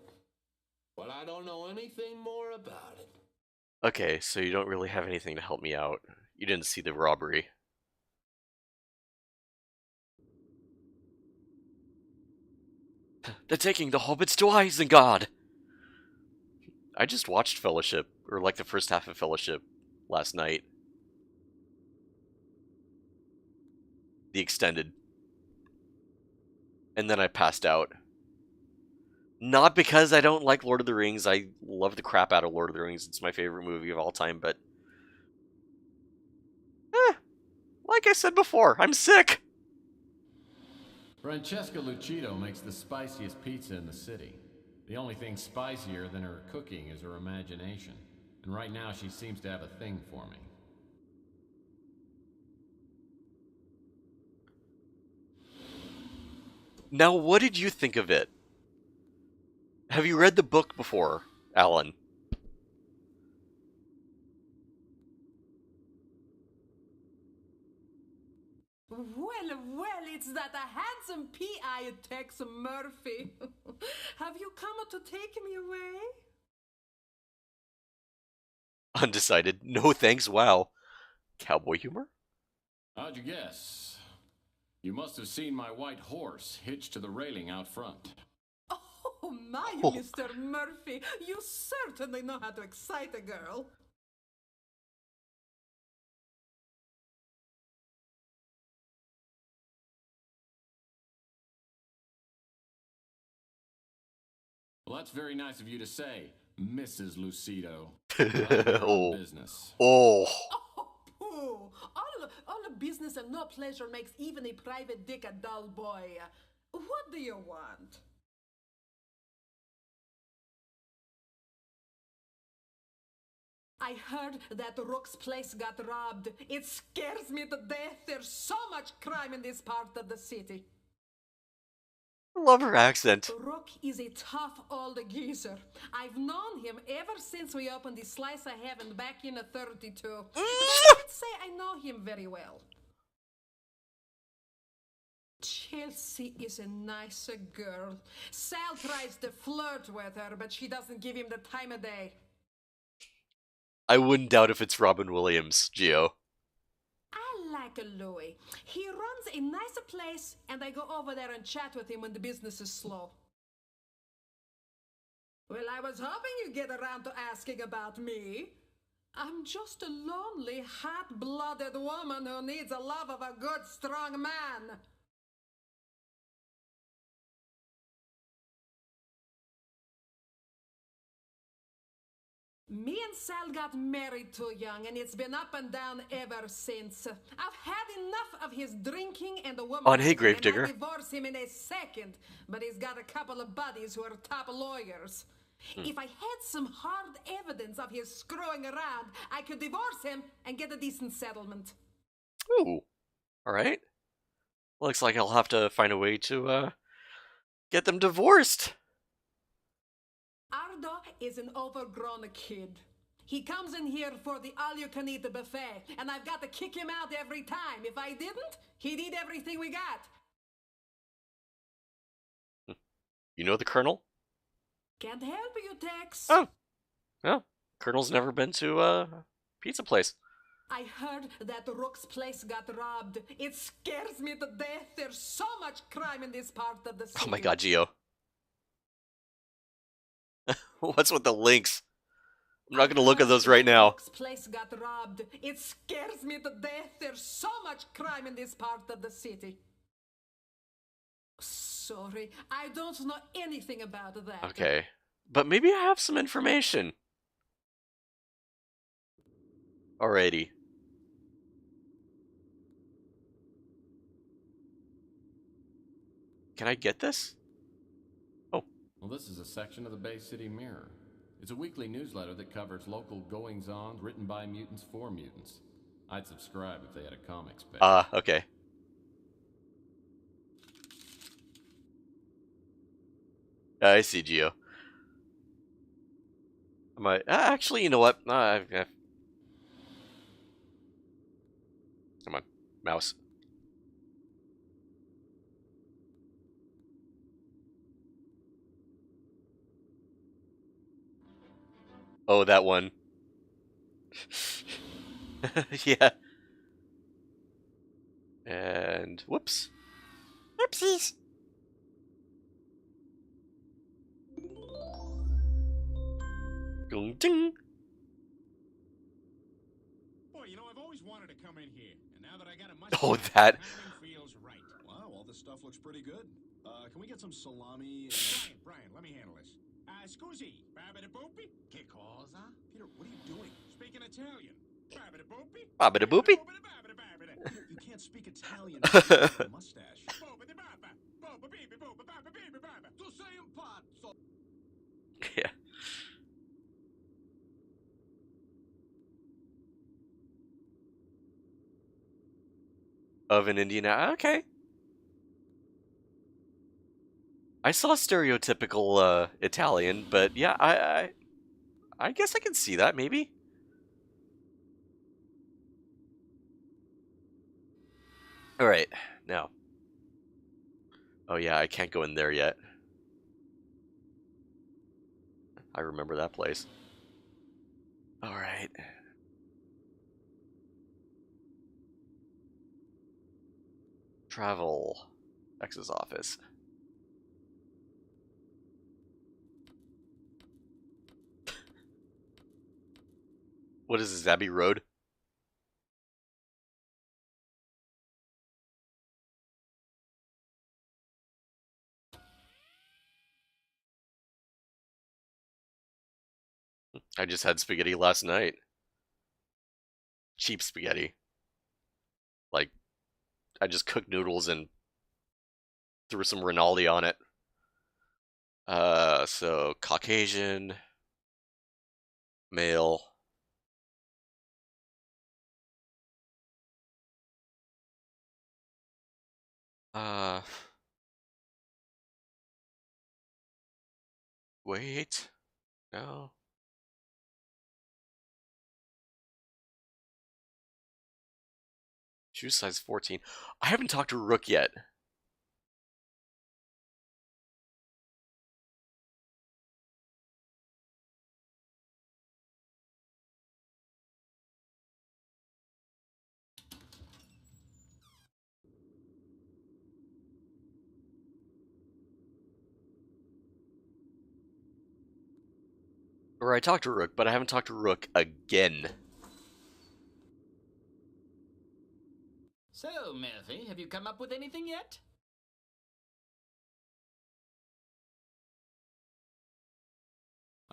but I don't know anything more about it. Okay, so you don't really have anything to help me out. You didn't see the robbery. They're taking the hobbits to Isengard! I just watched Fellowship, or like the first half of Fellowship, last night. The extended. And then I passed out. Not because I don't like Lord of the Rings. I love the crap out of Lord of the Rings. It's my favorite movie of all time, but... like I said before, I'm sick! Francesca Lucido makes the spiciest pizza in the city. The only thing spicier than her cooking is her imagination. And right now she seems to have a thing for me. Now, what did you think of it? Have you read the book before, Alan? Well, it's that a handsome P.I. Tex Murphy. Have you come to take me away? Undecided. No thanks, wow. Cowboy humor? How'd you guess? You must have seen my white horse hitched to the railing out front. Oh, my, Oh. Mr. Murphy. You certainly know how to excite a girl. Well, that's very nice of you to say, Mrs. Lucido. Oh. Business. Oh. Oh, pooh. All the business and no pleasure makes even a private dick a dull boy. What do you want? I heard that Rook's place got robbed. It scares me to death. There's so much crime in this part of the city. I love her accent. Rook is a tough old geezer. I've known him ever since we opened the Slice of Heaven back in 32. But I can't say I know him very well. Chelsea is a nicer girl. Sal tries to flirt with her, but she doesn't give him the time of day. I wouldn't doubt if it's Robin Williams, Gio. I like Louis. He runs a nicer place, and I go over there and chat with him when the business is slow. Well, I was hoping you'd get around to asking about me. I'm just a lonely, hot-blooded woman who needs the love of a good, strong man. Me and Sal got married too young, and it's been up and down ever since. I've had enough of his drinking and the womanizing, hey, Gravedigger. and I'd divorce him in a second, but he's got a couple of buddies who are top lawyers. If I had some hard evidence of his screwing around, I could divorce him and get a decent settlement. Ooh. Alright. Looks like I'll have to find a way to, get them divorced. Ardo is an overgrown kid. He comes in here for the all-you-can-eat buffet, and I've got to kick him out every time. If I didn't, he'd eat everything we got. You know the Colonel? Can't help you, Tex. Oh. Well, Colonel's never been to a pizza place. I heard that Rook's place got robbed. It scares me to death. There's so much crime in this part of the city. Oh my god, Gio. What's with the links? I'm not gonna look at those right now. Rook's place got robbed. It scares me to death. There's so much crime in this part of the city. Sorry, I don't know anything about that. Okay. But maybe I have some information. Alrighty. Can I get this? Oh. Well, this is a section of the Bay City Mirror. It's a weekly newsletter that covers local goings-on written by mutants for mutants. I'd subscribe if they had a comics page. Okay. I see, Gio. I might... actually, you know what? Come on, mouse. Oh, that one. Yeah. And whoops. Whoopsies. Ding ding. Boy, you know, I've always wanted to come in here, and now that I got a Oh, mustache, that. timing feels right. Wow, all this stuff looks pretty good. Can we get some salami and... Brian, let me handle this. Scusi, babidi-boopy? Che cosa? Peter, what are you doing? Speaking Italian. Babidi-boopy? Babidi-boopy? Babidi-babidi-babidi. You can't speak Italian with a mustache. Boobidi-baba. Booba-beebe-booba, baba-beebe-baba. Tu sei un pazzo. Yeah. Of an Indiana. Okay. I saw stereotypical Italian, but yeah, I guess I can see that maybe. All right, now. Oh yeah, I can't go in there yet. I remember that place. All right. Travel. X's office. What is this, Abbey Road? I just had spaghetti last night. Cheap spaghetti. Like, I just cooked noodles and threw some Rinaldi on it. So Caucasian, male. Wait. No. Shoe size 14. I haven't talked to Rook yet. Or I talked to Rook, but I haven't talked to Rook again. So, Murphy, have you come up with anything yet?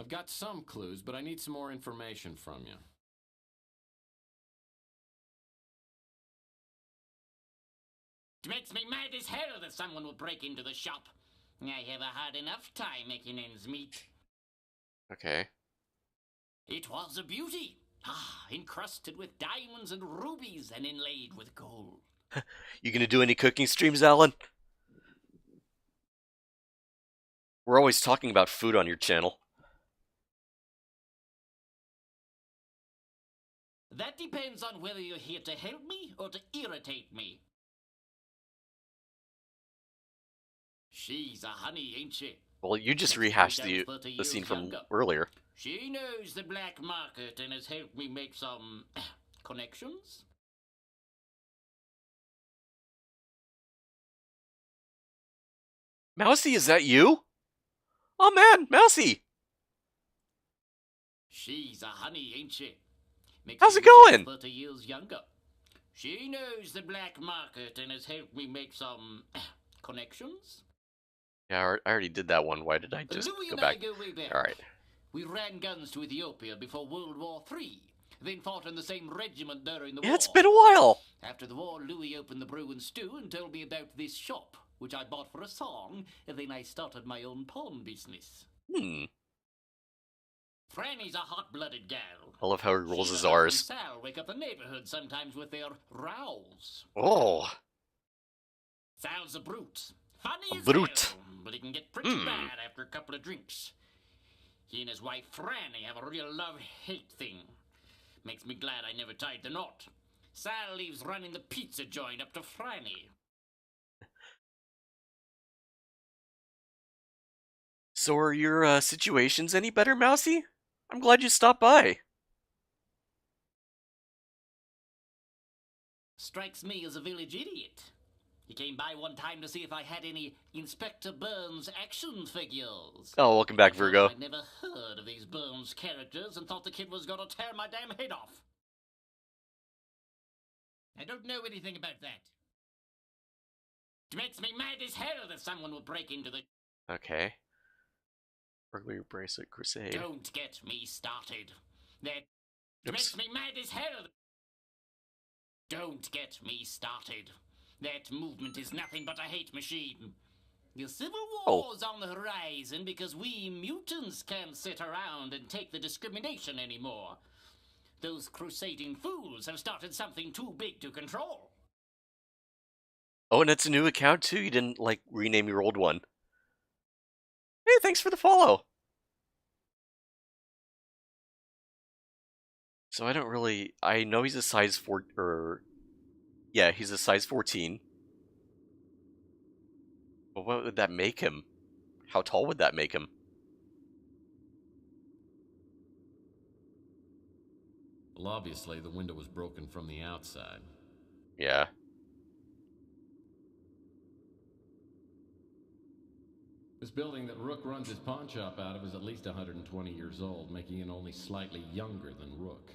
I've got some clues, but I need some more information from you. It makes me mad as hell that someone will break into the shop. I have a hard enough time making ends meet. Okay. It was a beauty. Encrusted with diamonds and rubies and inlaid with gold. You gonna do any cooking streams, Alan? We're always talking about food on your channel. That depends on whether you're here to help me or to irritate me. She's a honey, ain't she? Well, you just rehashed the scene from earlier. She knows the black market and has helped me make some connections. Mousy, is that you? Oh man, Mousy! She's a honey, ain't she? Makes How's me it going? 30 years younger. She knows the black market and has helped me make some connections. Yeah, I already did that one. Why did I just Louis go and I back? go way back. All right. We ran guns to Ethiopia before World War III, then fought in the same regiment during the war. Yeah, it's been a while. After the war, Louis opened the brew and stew and told me about this shop, which I bought for a song, and then I started my own pawn business. Franny's a hot-blooded gal. I love how he rolls She his and her R's. husband Sal wake up the neighborhood sometimes with their rows. Oh. Sal's a brute. Funny A as brute. hell, but he can get pretty bad after a couple of drinks. He and his wife Franny have a real love-hate thing. Makes me glad I never tied the knot. Sal leaves running the pizza joint up to Franny. So are your situations any better, Mousy? I'm glad you stopped by. Strikes me as a village idiot. He came by one time to see if I had any Inspector Burns action figures. Oh, welcome back, Virgo. I'd never heard of these Burns characters and thought the kid was gonna tear my damn head off. I don't know anything about that. It makes me mad as hell that someone will break into the... Okay. Burglary bracelet crusade. Don't get me started. That makes me mad as hell. Don't get me started. That movement is nothing but a hate machine. The Civil War's on the horizon because we mutants can't sit around and take the discrimination anymore. Those crusading fools have started something too big to control. Oh, and it's a new account too? You didn't, like, rename your old one. Hey, thanks for the follow! So I don't really... I know he's a size 4... Yeah, he's a size 14. But what would that make him? How tall would that make him? Well, obviously, the window was broken from the outside. Yeah. This building that Rook runs his pawn shop out of is at least 120 years old, making it only slightly younger than Rook.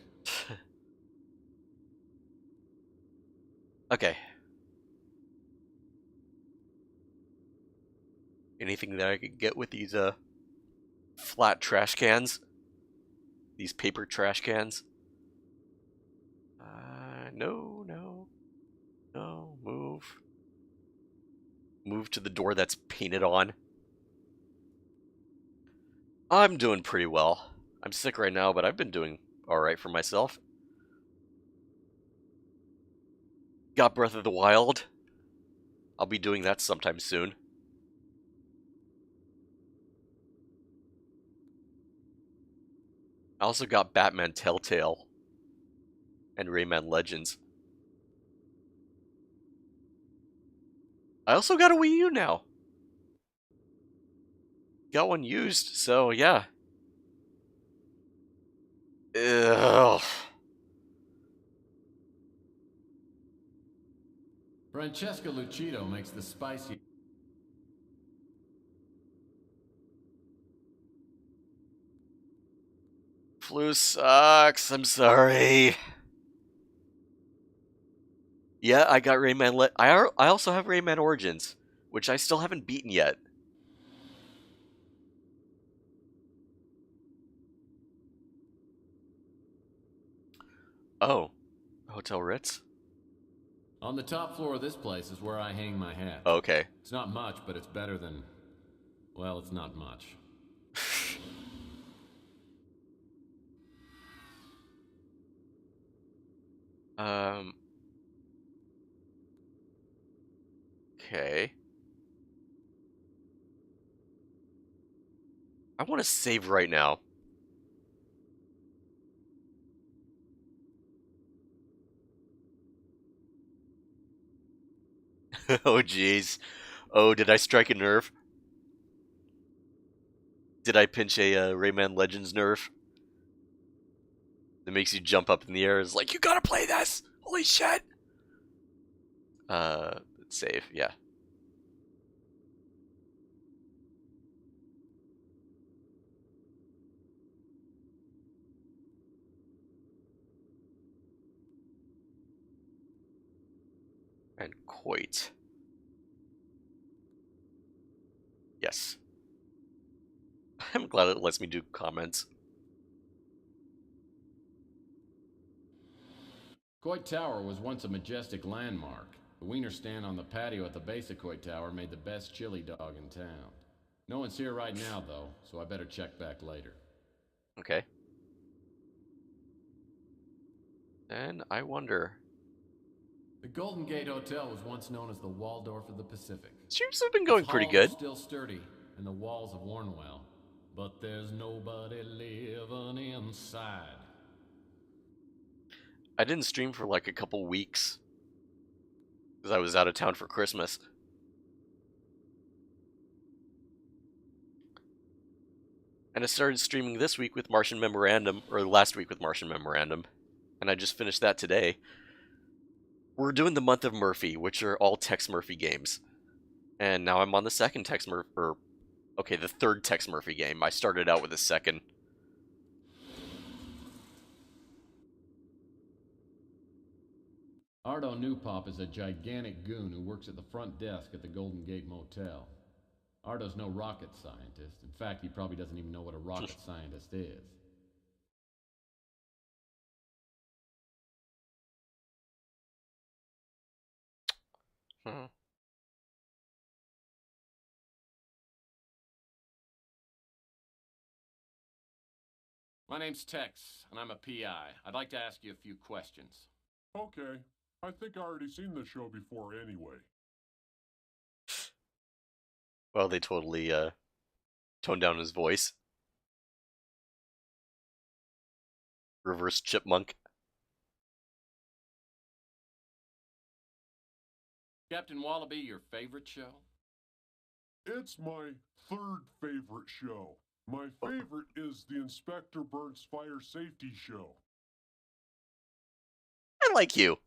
Okay. Anything that I could get with these, flat trash cans? These paper trash cans? No, no. No, move. Move to the door that's painted on. I'm doing pretty well. I'm sick right now, but I've been doing alright for myself. Got Breath of the Wild. I'll be doing that sometime soon. I also got Batman Telltale and Rayman Legends. I also got a Wii U now. Got one used, so yeah. Ugh. Francesca Lucido makes the spicy... Flu sucks, I'm sorry. Yeah, I got Rayman I also have Rayman Origins, which I still haven't beaten yet. Oh, Hotel Ritz? On the top floor of this place is where I hang my hat. Okay. It's not much, but it's better than... well, it's not much. Okay. I want to save right now. Oh, jeez. Oh, did I strike a nerve? Did I pinch a Rayman Legends nerve? That makes you jump up in the air. It's like, you gotta play this! Holy shit! Save, yeah. And Coit. Yes. I'm glad it lets me do comments. Coit Tower was once a majestic landmark. The wiener stand on the patio at the base of Coit Tower made the best chili dog in town. No one's here right now, though, so I better check back later. Okay. And I wonder... The Golden Gate Hotel was once known as the Waldorf of the Pacific. Streams have been going Its pretty halls good. are still sturdy, and the walls have worn well. But there's nobody living inside. I didn't stream for like a couple weeks. Because I was out of town for Christmas. And I started streaming this week with Martian Memorandum, or last week with Martian Memorandum. And I just finished that today. We're doing the month of Murphy, which are all Tex Murphy games. And now I'm on the second Tex Murphy, okay, the third Tex Murphy game. I started out with the second. Ardo Newpop is a gigantic goon who works at the front desk at the Golden Gate Motel. Ardo's no rocket scientist. In fact, he probably doesn't even know what a rocket scientist is. Hmm. My name's Tex, and I'm a PI. I'd like to ask you a few questions. Okay. I think I already seen this show before anyway. Well, they totally toned down his voice. Reverse chipmunk. Captain Wallaby, your favorite show? It's my third favorite show. My favorite is the Inspector Burns Fire Safety Show. I like you.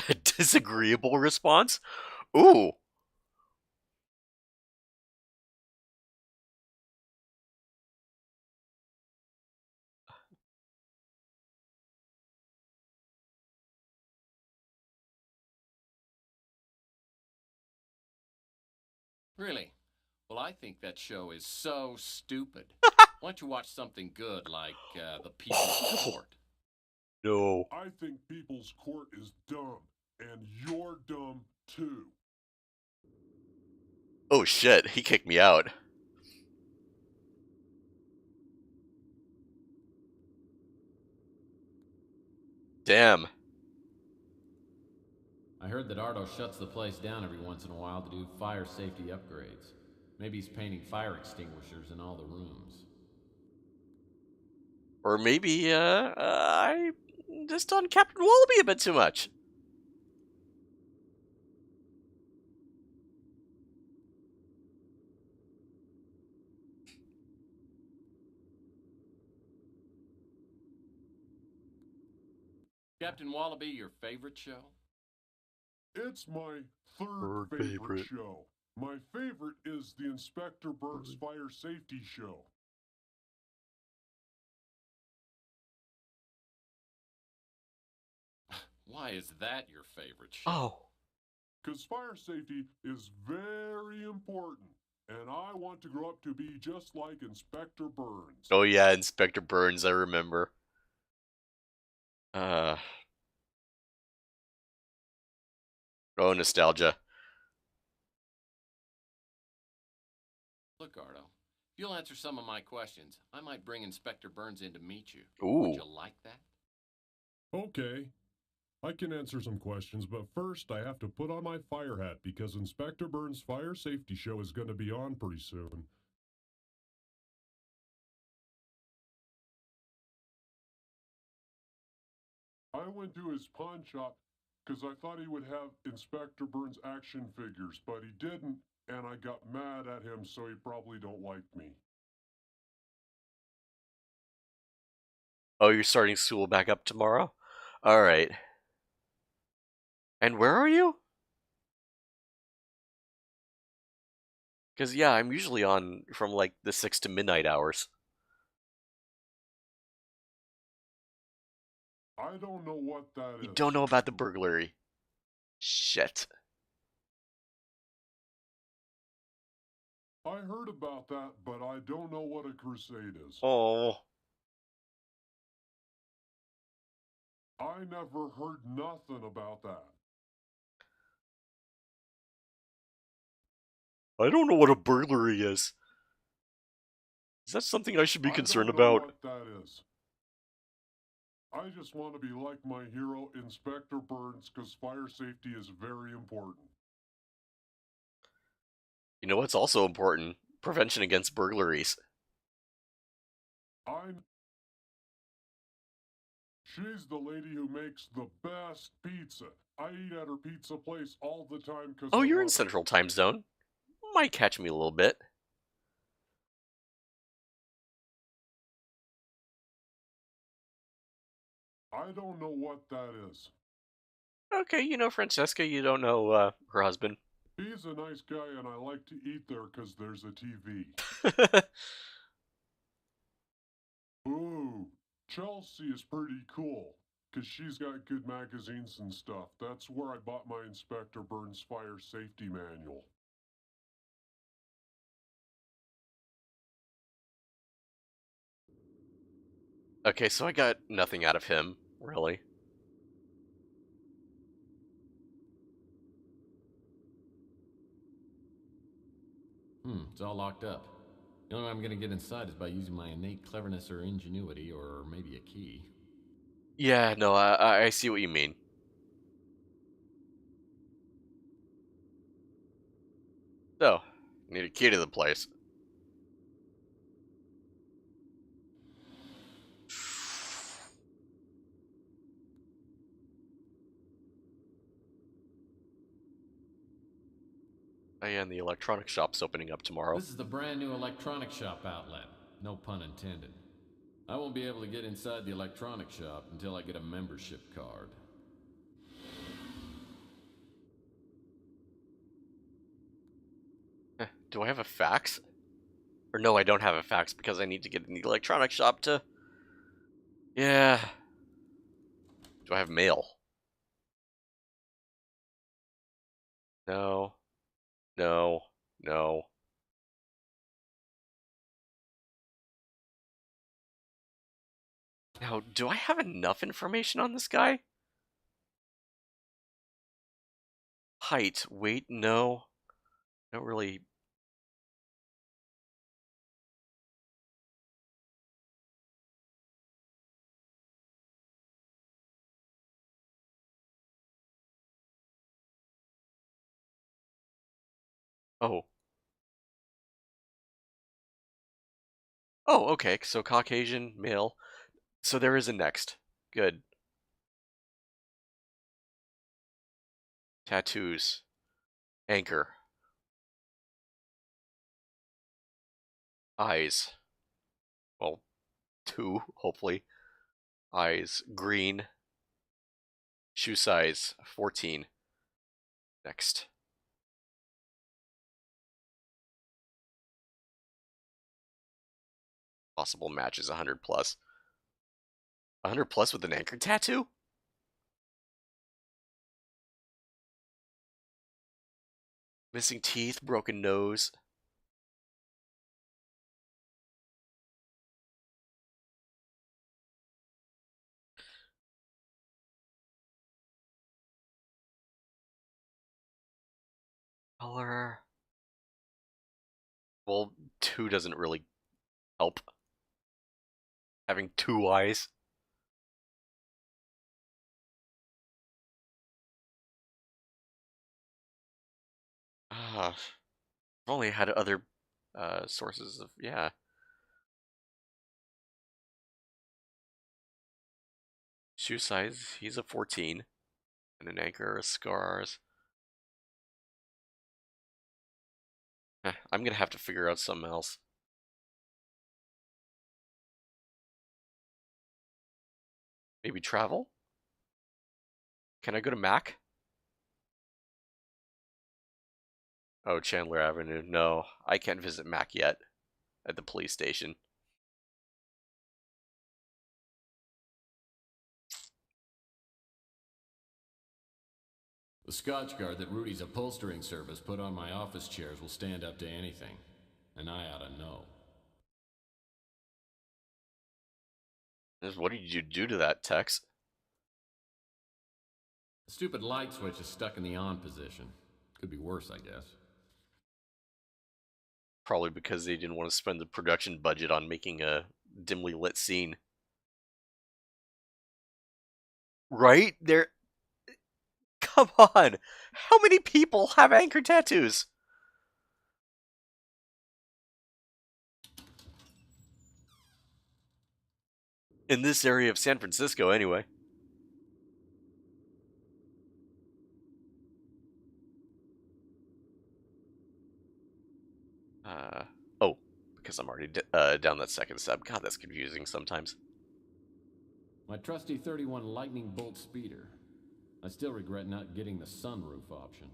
A disagreeable response? Ooh. Really? Well, I think that show is so stupid. Why don't you watch something good like The People's Court? No. I think People's Court is dumb, and you're dumb too. Oh shit, he kicked me out. Damn. I heard that Ardo shuts the place down every once in a while to do fire safety upgrades. Maybe he's painting fire extinguishers in all the rooms. Or maybe, I just on Captain Wallaby a bit too much. Captain Wallaby, your favorite show? It's my third favorite show. My favorite is the Inspector Burns Fire Safety Show. Why is that your favorite show? Oh. Because fire safety is very important. and I want to grow up to be just like Inspector Burns. Oh yeah, Inspector Burns, I remember. Oh, nostalgia. Look, Ardo, if you'll answer some of my questions, I might bring Inspector Burns in to meet you. Ooh. Would you like that? Okay. I can answer some questions, but first I have to put on my fire hat because Inspector Burns' fire safety show is going to be on pretty soon. I went to his pawn shop because I thought he would have Inspector Burns action figures, but he didn't, and I got mad at him, so he probably don't like me. Oh, you're starting school back up tomorrow? Alright. And where are you? Because, yeah, I'm usually on from, like, the 6 to midnight hours. I don't know what that is. You don't know about the burglary. Shit. I heard about that, but I don't know what a crusade is. Oh. I never heard nothing about that. I don't know what a burglary is. Is that something I should be concerned about? I don't know what that is. I just want to be like my hero, Inspector Burns, because fire safety is very important. You know what's also important? Prevention against burglaries. She's the lady who makes the best pizza. I eat at her pizza place all the time because Oh, you're in Central Time Zone. Might catch me a little bit. I don't know what that is. Okay, you know Francesca, you don't know her husband. He's a nice guy and I like to eat there because there's a TV. Ooh, Chelsea is pretty cool because she's got good magazines and stuff. That's where I bought my Inspector Burns fire safety manual. Okay, so I got nothing out of him, really. It's all locked up. The only way I'm gonna get inside is by using my innate cleverness or ingenuity, or maybe a key. Yeah, no, I see what you mean. So, need a key to the place. Oh yeah, and the electronic shop's opening up tomorrow. This is the brand new electronic shop outlet. No pun intended. I won't be able to get inside the electronic shop until I get a membership card. Do I have a fax? Or no, I don't have a fax because I need to get in the electronic shop to... Yeah. Do I have mail? No. No. No. Now, do I have enough information on this guy? Height, weight, no. I don't really... Oh. Oh, okay, so Caucasian, male. So there is a next. Good. Tattoos. Anchor. Eyes. Well, 2, hopefully. Eyes. Green. Shoe size. 14. Next. Possible match is 100 plus. 100 plus with an anchor tattoo? Missing teeth, broken nose. Chandler. Well, 2 doesn't really help. Having 2 eyes. Ah, I've only had other sources of, yeah. Shoe size, he's a 14. And an anchor, scars. I'm gonna have to figure out something else. Maybe travel? Can I go to Mac? Oh, Chandler Avenue. No, I can't visit Mac yet at the police station. The Scotch Guard that Rudy's upholstering service put on my office chairs will stand up to anything. And I ought to know. What did you do to that, Tex? The stupid light switch is stuck in the on position. Could be worse, I guess. Probably because they didn't want to spend the production budget on making a dimly lit scene. Right? There. Come on! How many people have anchor tattoos? In this area of San Francisco, anyway. Oh, because I'm already down that second step. God, that's confusing sometimes. My trusty 31 Lightning Bolt speeder. I still regret not getting the sunroof option.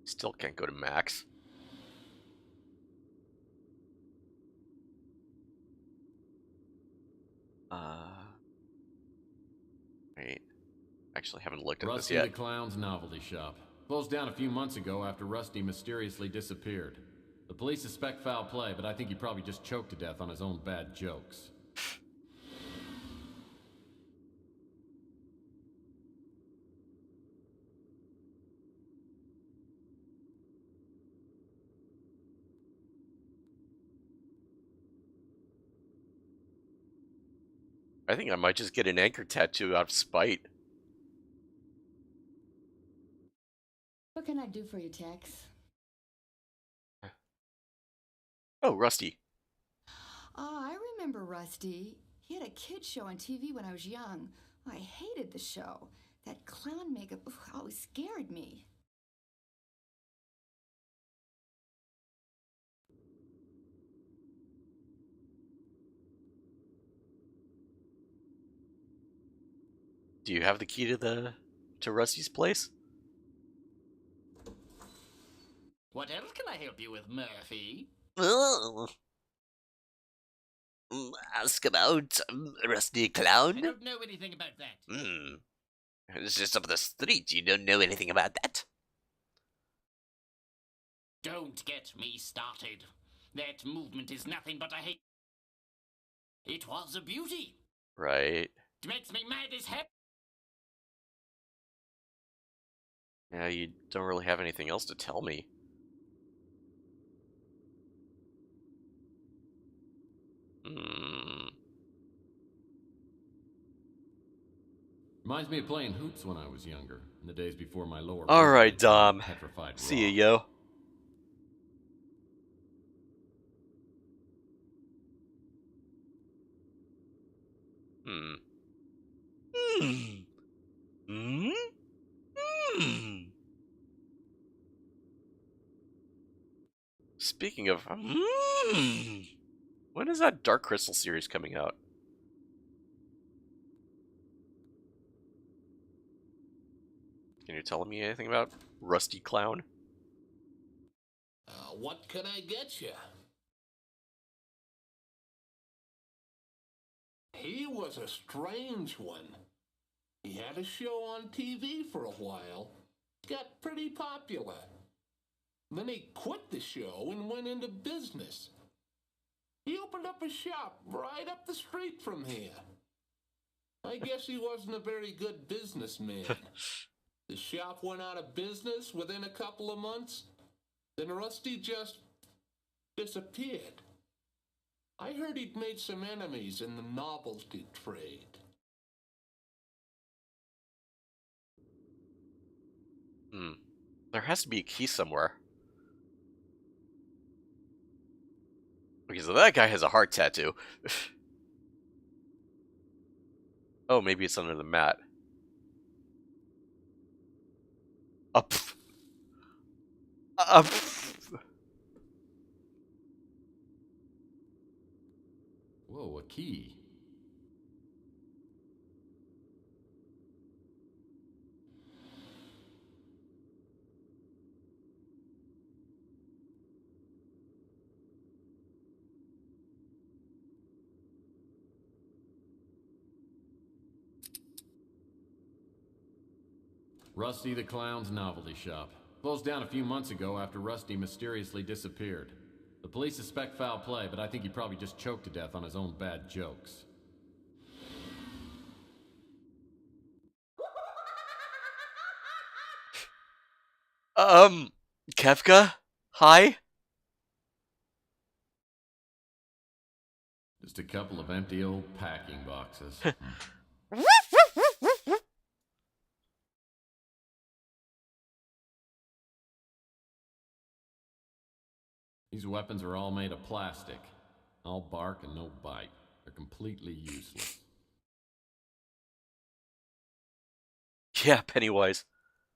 Still can't go to Max. Wait. Actually haven't looked at this Rusty yet. the Clown's novelty shop. Closed down a few months ago after Rusty mysteriously disappeared. The police suspect foul play, but I think he probably just choked to death on his own bad jokes. I think I might just get an anchor tattoo out of spite. What can I do for you, Tex? Oh, Rusty. Ah, I remember Rusty. He had a kid show on TV when I was young. I hated the show. That clown makeup always scared me. Do you have the key to Rusty's place? What else can I help you with, Murphy? Oh. Ask about Rusty Clown? I don't know anything about that. It's just up the street. You don't know anything about that? Don't get me started. That movement is nothing but a hate. It was a beauty. Right. It makes me mad as hell. Yeah, you don't really have anything else to tell me. Reminds me of playing hoops when I was younger, in the days before my lower... Alright, Dom. Petrified See ya, rock. yo. Speaking of... When is that Dark Crystal series coming out? Can you tell me anything about Rusty Clown? What can I get you? He was a strange one. He had a show on TV for a while. Got pretty popular. Then he quit the show and went into business. He opened up a shop right up the street from here. I guess he wasn't a very good businessman. The shop went out of business within a couple of months. Then Rusty just disappeared. I heard he'd made some enemies in the novelty trade. There has to be a key somewhere. Okay, so that guy has a heart tattoo. Oh, maybe it's under the mat. Up. Up. Whoa, a key. Rusty the Clown's novelty shop. Closed down a few months ago after Rusty mysteriously disappeared. The police suspect foul play, but I think he probably just choked to death on his own bad jokes. Kefka? Hi? Just a couple of empty old packing boxes. These weapons are all made of plastic. All bark and no bite. They're completely useless. Yeah, Pennywise.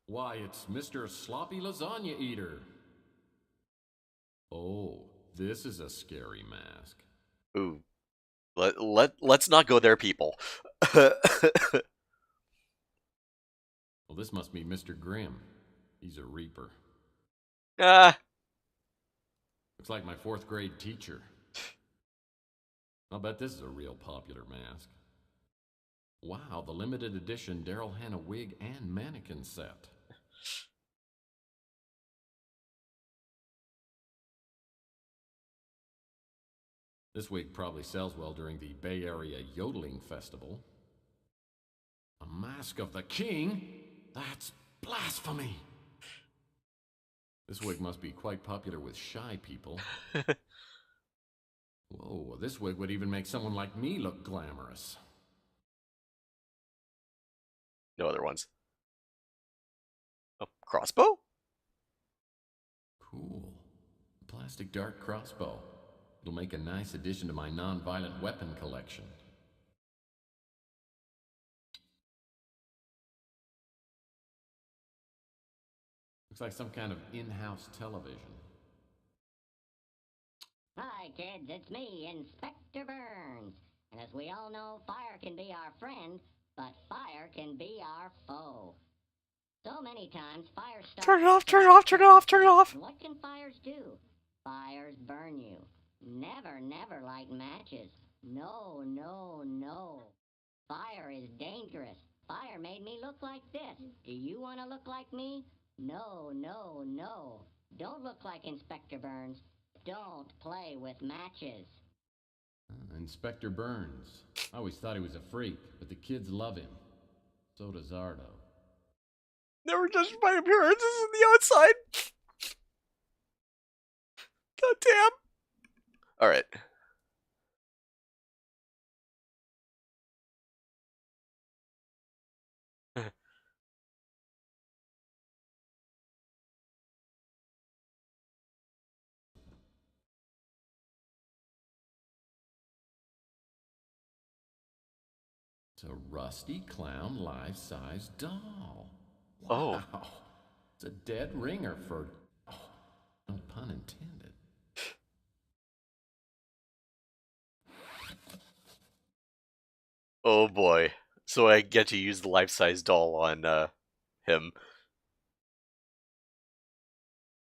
Why, it's Mr. Sloppy Lasagna Eater. Oh, this is a scary mask. Ooh. Let's not go there, people. Well, this must be Mr. Grimm. He's a Reaper. Ah. Looks like my 4th grade teacher. I'll bet this is a real popular mask. Wow, the limited edition Daryl Hannah wig and mannequin set. This wig probably sells well during the Bay Area Yodeling Festival. A mask of the king? That's blasphemy! This wig must be quite popular with shy people. Whoa, this wig would even make someone like me look glamorous. No other ones. Oh, crossbow? Cool. A plastic dart crossbow. It'll make a nice addition to my non-violent weapon collection. Looks like some kind of in-house television. Hi, kids, it's me, Inspector Burns. And as we all know, fire can be our friend, but fire can be our foe. So many times, fire starts... Turn it off, turn it off, turn it off, turn it off! And what can fires do? Fires burn you. Never, never light matches. No, no, no. Fire is dangerous. Fire made me look like this. Do you want to look like me? No, no, no. Don't look like Inspector Burns. Don't play with matches. Inspector Burns. I always thought he was a freak, but the kids love him. So does Ardo. Never judged by appearances in the outside. God damn. Alright. It's a Rusty Clown life-size doll. Oh. Wow. It's a dead ringer for... Oh, no pun intended. Oh boy. So I get to use the life-size doll on him.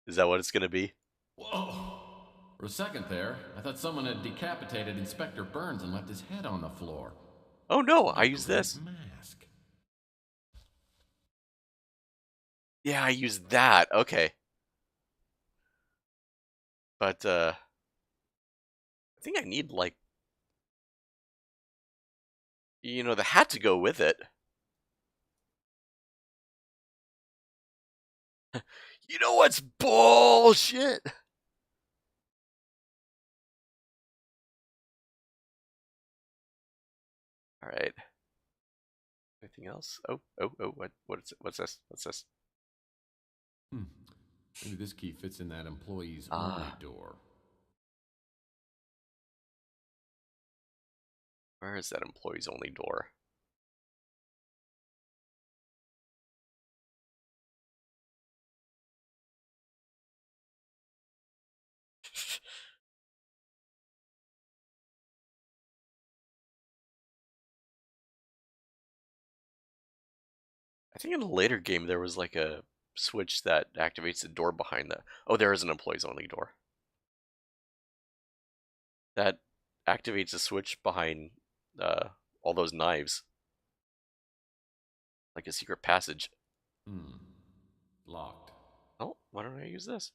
Is that what it's gonna be? Whoa! For a second there, I thought someone had decapitated Inspector Burns and left his head on the floor. Oh no, I use this. Mask. Yeah, I use that. Okay. But I think I need like You know, the hat to go with it. You know what's bullshit? All right. Anything else? Oh. What's this? What's this? Maybe this key fits in that employees only door. Where is that employees only door? I think in a later game there was like a switch that activates the door behind the... Oh, there is an employees only door. That activates a switch behind all those knives. Like a secret passage. Locked. Oh, why don't I use this?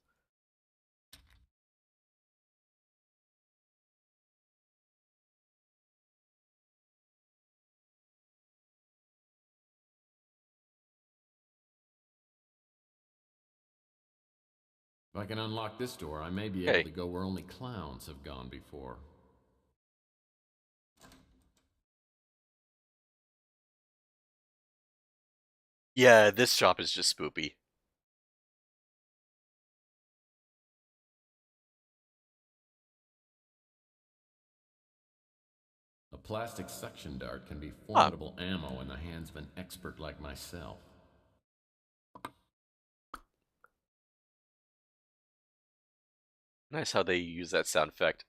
If I can unlock this door, I may be able to go where only clowns have gone before. Yeah, this shop is just spoopy. A plastic suction dart can be formidable ammo in the hands of an expert like myself. Nice how they use that sound effect.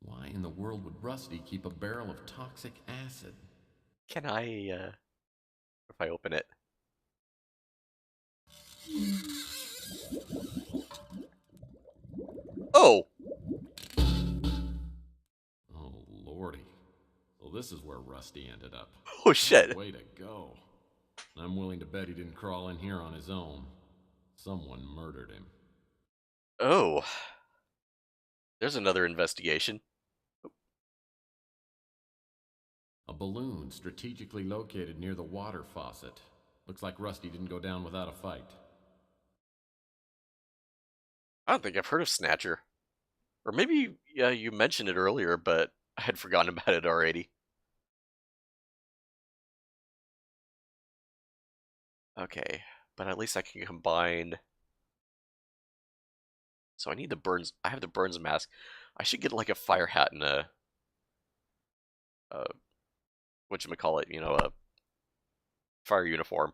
Why in the world would Rusty keep a barrel of toxic acid? Can I, if I open it? Oh! Oh, lordy. So this is where Rusty ended up. Oh, shit. Way to go. I'm willing to bet he didn't crawl in here on his own. Someone murdered him. Oh. There's another investigation. A balloon strategically located near the water faucet. Looks like Rusty didn't go down without a fight. I don't think I've heard of Snatcher. Or maybe you mentioned it earlier, but I had forgotten about it already. Okay, but at least I can combine... So I need the Burns... I have the Burns mask. I should get like a fire hat and a... whatchamacallit, you know, a fire uniform.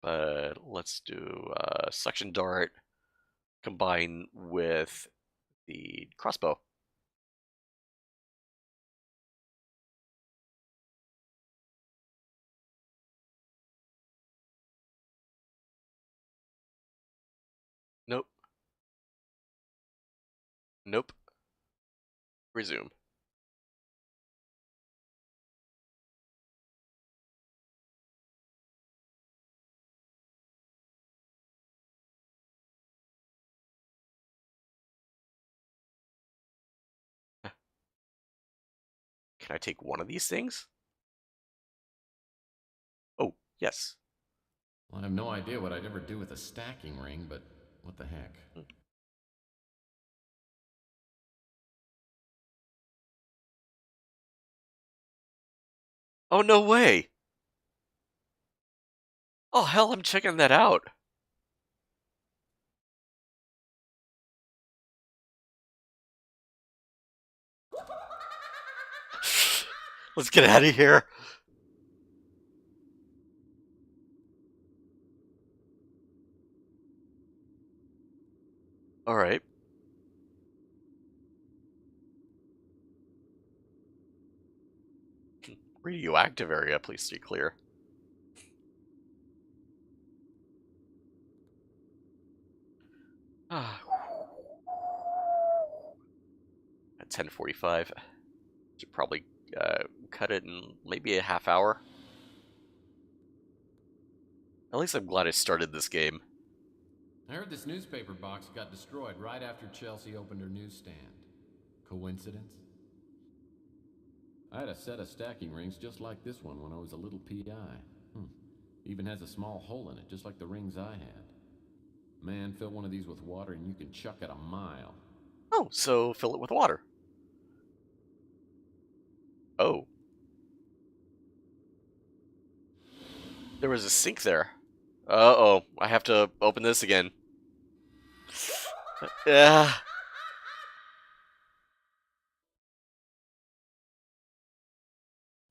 But let's do suction dart combine with the crossbow. Nope. Nope. Resume. Can I take one of these things? Oh, yes. Well, I have no idea what I'd ever do with a stacking ring, but what the heck. Oh, no way! Oh, hell, I'm checking that out. Let's get out of here. All right. Radioactive area, please stay clear. At 10:45. Should probably cut it in maybe a half hour. At least I'm glad I started this game. I heard this newspaper box got destroyed right after Chelsea opened her newsstand. Coincidence? I had a set of stacking rings just like this one when I was a little PI. Even has a small hole in it, just like the rings I had. Man, fill one of these with water and you can chuck it a mile. Oh, so fill it with water. Oh. There was a sink there. Uh-oh, I have to open this again. Yeah.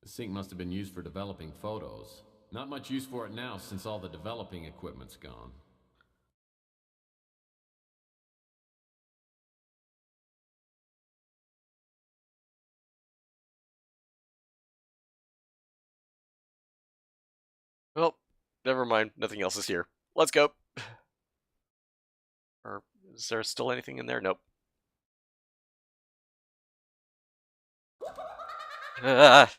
The sink must have been used for developing photos. Not much use for it now since all the developing equipment's gone. Well, never mind. Nothing else is here. Let's go. Or is there still anything in there? Nope. Ah.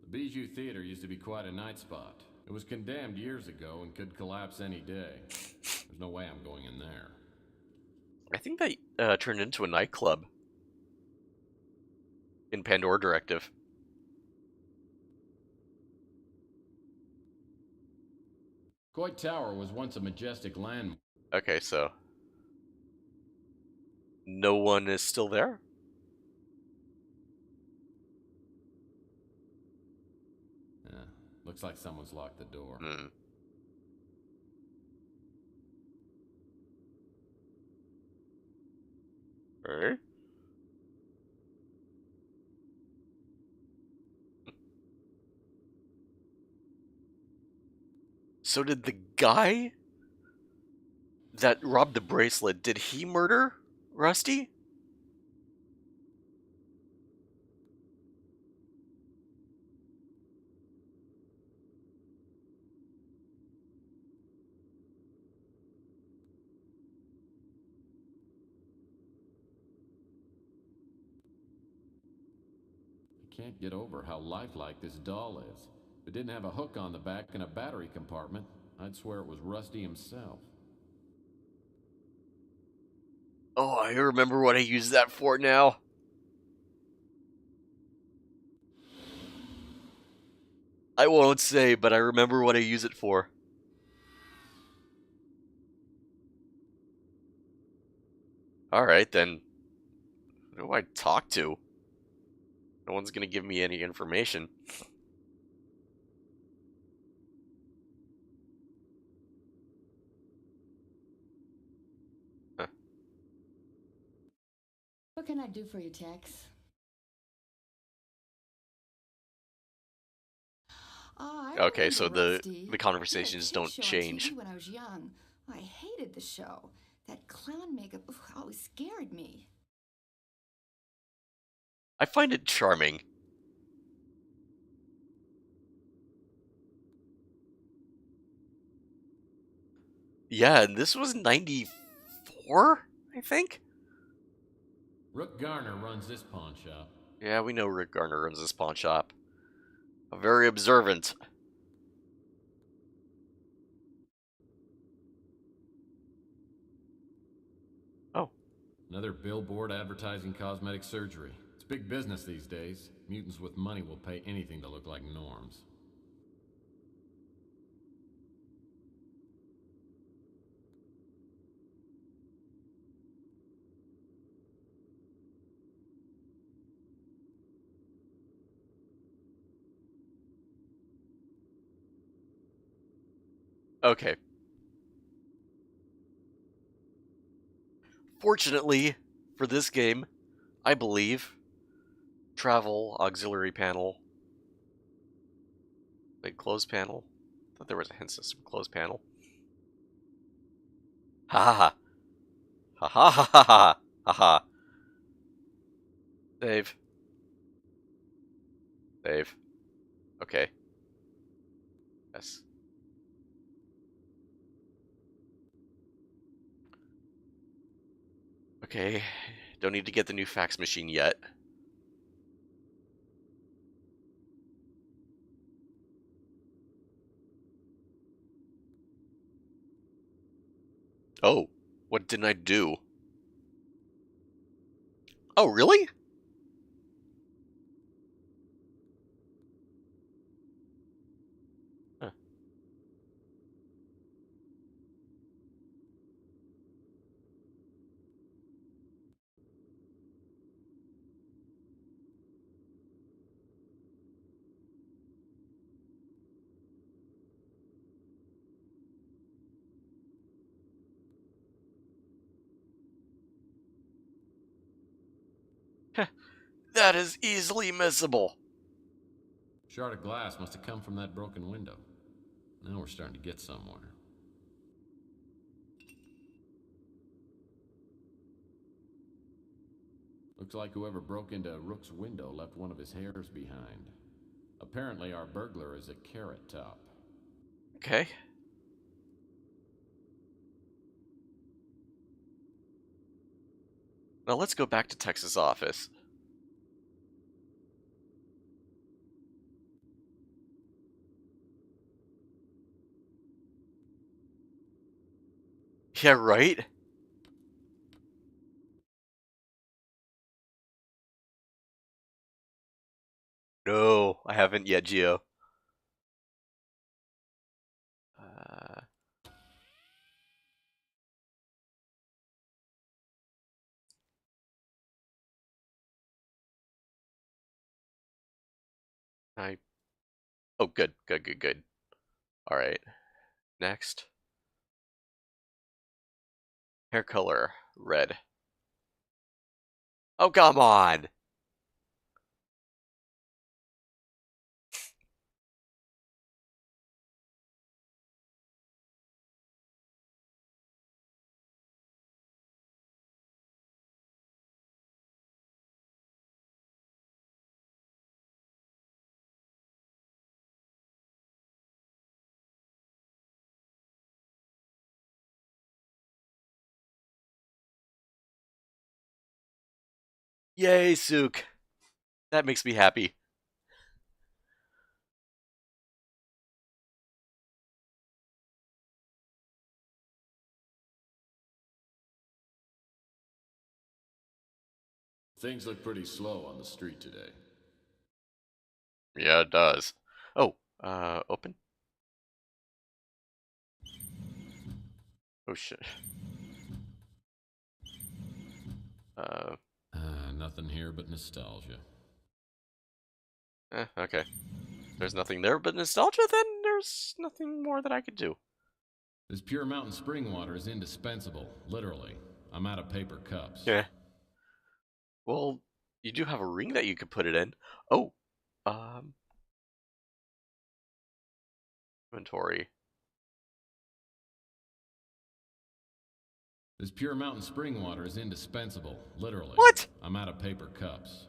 The Bijou Theater used to be quite a night spot. It was condemned years ago and could collapse any day. There's no way I'm going in there. I think they turned into a nightclub in Pandora Directive. Coit Tower was once a majestic landmark. Okay, so no one is still there? Yeah, looks like someone's locked the door. Alright. So did the guy that robbed the bracelet, did he murder Rusty? I can't get over how lifelike this doll is. If it didn't have a hook on the back and a battery compartment, I'd swear it was Rusty himself. Oh, I remember what I used that for now. I won't say, but I remember what I use it for. Alright, then. Who do I talk to? No one's gonna give me any information. Huh. What can I do for you, Tex? Okay, so the conversations don't change. When I was young, I hated the show. That clown makeup always scared me. I find it charming. Yeah, and this was 94, I think? Rook Garner runs this pawn shop. Yeah, we know Rick Garner runs this pawn shop. Very observant. Oh. Another billboard advertising cosmetic surgery. It's big business these days. Mutants with money will pay anything to look like norms. Okay. Fortunately, for this game, I believe, travel, auxiliary panel, wait, close panel? I thought there was a hint system, close panel. Ha ha ha. Ha ha ha ha ha ha ha. Save. Save. Okay. Yes. Okay. Don't need to get the new fax machine yet. Oh. What didn't I do? Oh, really? Huh. That is easily missable. Shard of glass must have come from that broken window. Now we're starting to get somewhere. Looks like whoever broke into Rook's window left one of his hairs behind. Apparently our burglar is a Carrot Top. Okay. Now let's go back to Texas' office. Yeah, right? No, I haven't yet, Geo. Oh, good, good, good, good. All right. Next. Hair color, red. Oh, come on! Yay, Sook. That makes me happy. Things look pretty slow on the street today. Yeah, it does. Oh, open? Oh, shit. Nothing here but nostalgia. Okay. There's nothing there but nostalgia, then there's nothing more that I could do. This pure mountain spring water is indispensable, literally. I'm out of paper cups. Yeah. Well, you do have a ring that you could put it in. Oh, inventory. This pure mountain spring water is indispensable, literally. What? I'm out of paper cups.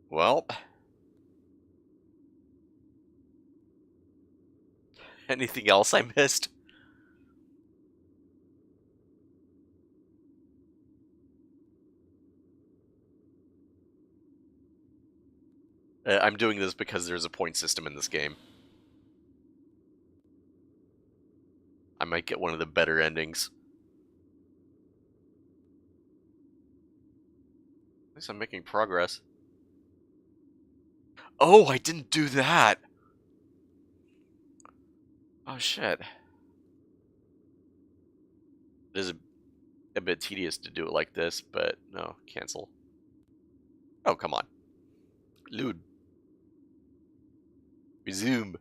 Well, anything else I missed? I'm doing this because there's a point system in this game. I might get one of the better endings. At least I'm making progress. Oh, I didn't do that! Oh, shit. It is a bit tedious to do it like this, but no, cancel. Oh, come on. Load. Resume.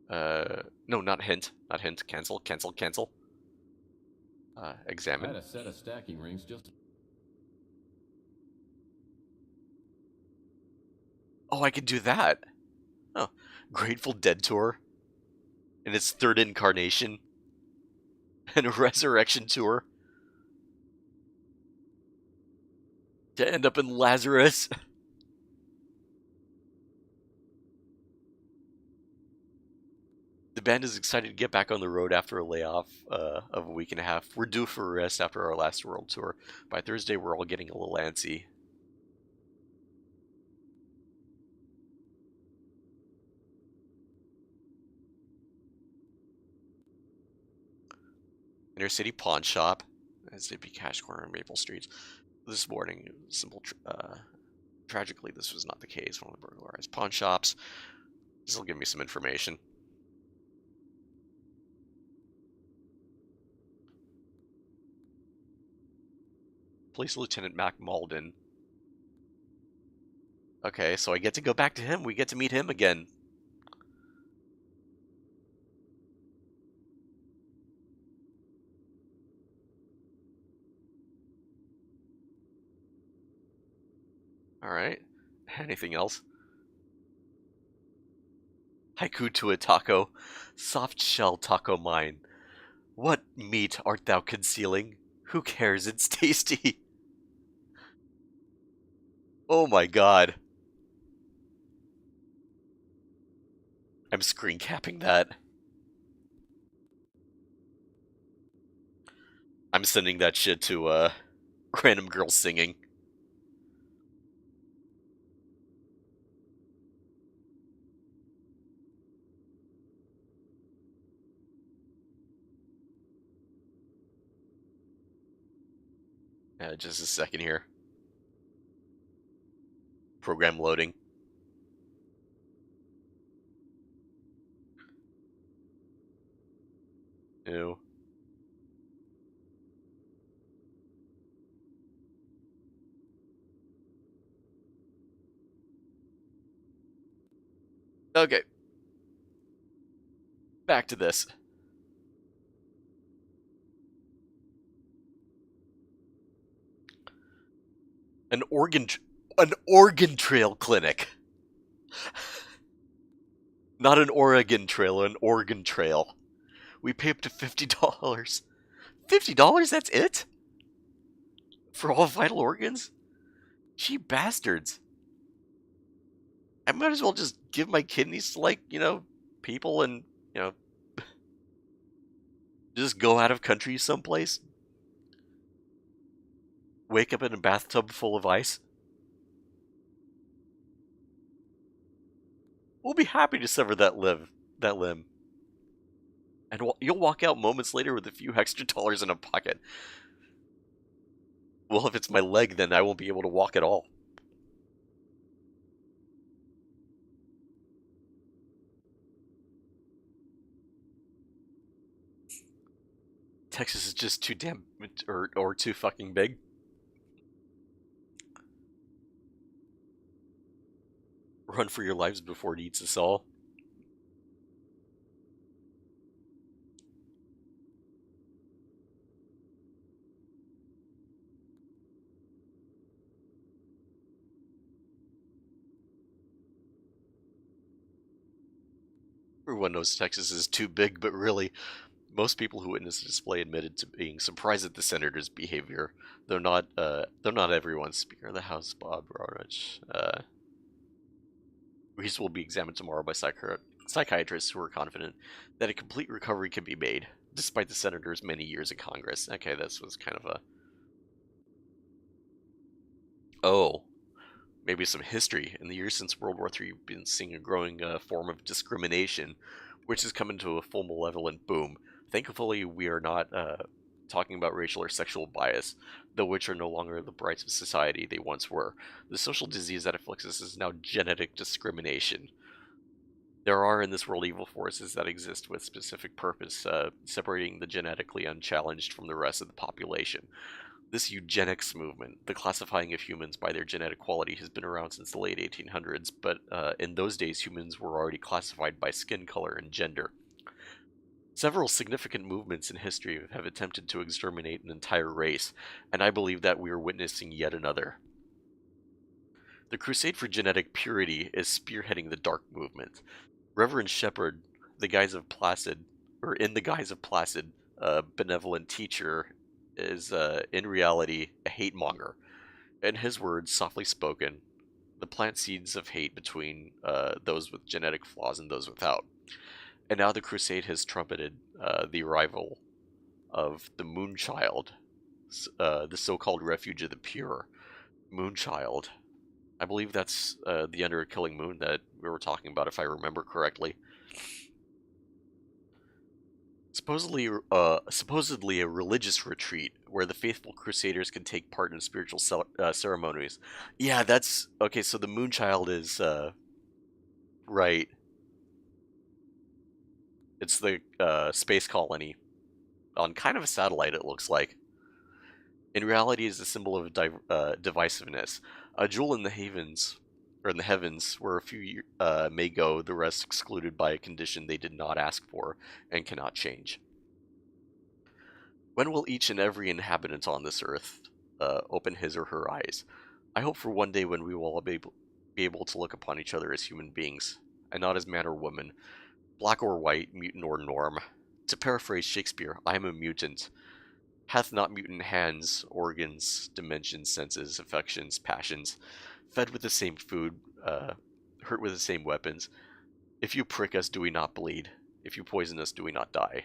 No, not hint. Not hint. Cancel, cancel, cancel. I Examine. had a set of stacking rings just... Oh, I could do that. Oh, Grateful Dead Tour. In its third incarnation. And a Resurrection Tour. to end up in Lazarus. The band is excited to get back on the road after a layoff of a week and a half. We're due for a rest after our last world tour. By Thursday, we're all getting a little antsy. Inner City Pawn Shop, SAP Cash Corner on Maple Street. This morning, tragically, this was not the case. One of the burglarized pawn shops. This will give me some information. Police Lieutenant Mac Malden. Okay, so I get to go back to him. We get to meet him again. Alright. Anything else? Haiku to a taco. Soft shell taco mine. What meat art thou concealing? Who cares? It's tasty. Oh my god. I'm screen capping that. I'm sending that shit to random girl singing. Just a second here. Program loading. Ew. Okay. Back to this. An organ trail clinic. Not an Oregon trail, an Oregon trail. We pay up to $50. $50? That's it? For all vital organs? Cheap bastards. I might as well just give my kidneys to, like, people and, just go out of country someplace. Wake up in a bathtub full of ice. We'll be happy to sever that limb. And you'll walk out moments later with a few extra dollars in a pocket. Well, if it's my leg, then I won't be able to walk at all. Texas is just too damn, or too fucking big. Run for your lives before it eats us all. Everyone knows Texas is too big, but really, most people who witnessed the display admitted to being surprised at the senator's behavior, though not everyone. Speaker of the House, Bob Rodrich. Reese will be examined tomorrow by psychiatrists who are confident that a complete recovery can be made, despite the senator's many years in Congress. Okay, this was kind of a... Oh, maybe some history. In the years since World War III, we've been seeing a growing form of discrimination, which has come into a full malevolent boom. Thankfully, we are not talking about racial or sexual bias, though which are no longer the brights of society they once were. The social disease that afflicts us is now genetic discrimination. There are in this world evil forces that exist with specific purpose, separating the genetically unchallenged from the rest of the population. This eugenics movement, the classifying of humans by their genetic quality, has been around since the late 1800s, but in those days humans were already classified by skin color and gender. Several significant movements in history have attempted to exterminate an entire race, and I believe that we are witnessing yet another. The crusade for genetic purity is spearheading the dark movement. Reverend Shepherd, in the guise of placid, benevolent teacher, is in reality a hate monger. In his words, softly spoken, the plant seeds of hate between those with genetic flaws and those without. And now the crusade has trumpeted the arrival of the Moonchild, the so-called refuge of the pure. Moonchild. I believe that's the Under a Killing Moon that we were talking about, if I remember correctly. Supposedly a religious retreat where the faithful crusaders can take part in spiritual ceremonies. Yeah, that's okay. So the Moonchild is right. It's the space colony on kind of a satellite. It looks like. In reality, is a symbol of divisiveness. A jewel in the heavens, where a few may go, the rest excluded by a condition they did not ask for and cannot change. When will each and every inhabitant on this earth open his or her eyes? I hope for one day when we will all be able to look upon each other as human beings, and not as man or woman, black or white, mutant or norm. To paraphrase Shakespeare, I am a mutant. Hath not mutant hands, organs, dimensions, senses, affections, passions, fed with the same food, hurt with the same weapons. If you prick us, do we not bleed? If you poison us, do we not die?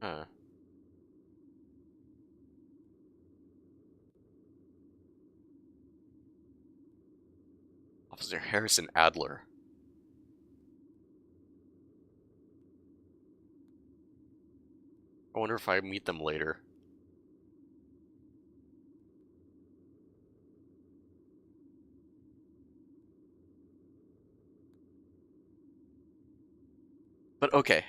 Huh. Officer Harrison Adler. I wonder if I meet them later. But okay.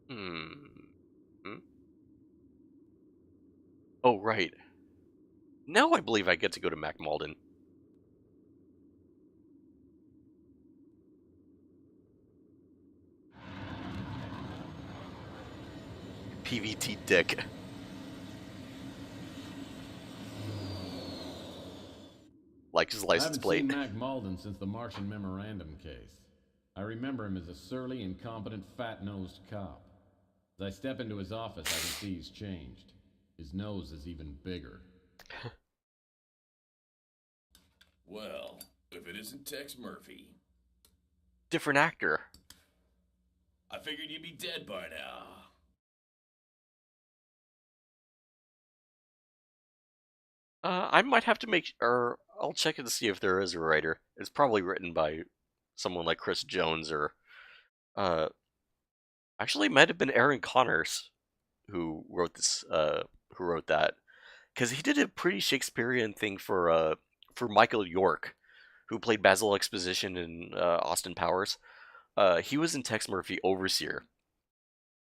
Hmm. Oh, right. Now I believe I get to go to Mac Malden. PVT dick. Like his license plate. I haven't seen Mac Malden since the Martian Memorandum case. I remember him as a surly, incompetent, fat-nosed cop. As I step into his office, I can see he's changed. His nose is even bigger. Well, if it isn't Tex Murphy. Different actor. I figured you'd be dead by now. I might have to or I'll check it to see if there is a writer. It's probably written by someone like Chris Jones or, actually it might have been Aaron Connors who wrote this, who wrote that. Because he did a pretty Shakespearean thing for Michael York, who played Basil Exposition in Austin Powers. He was in Tex Murphy Overseer,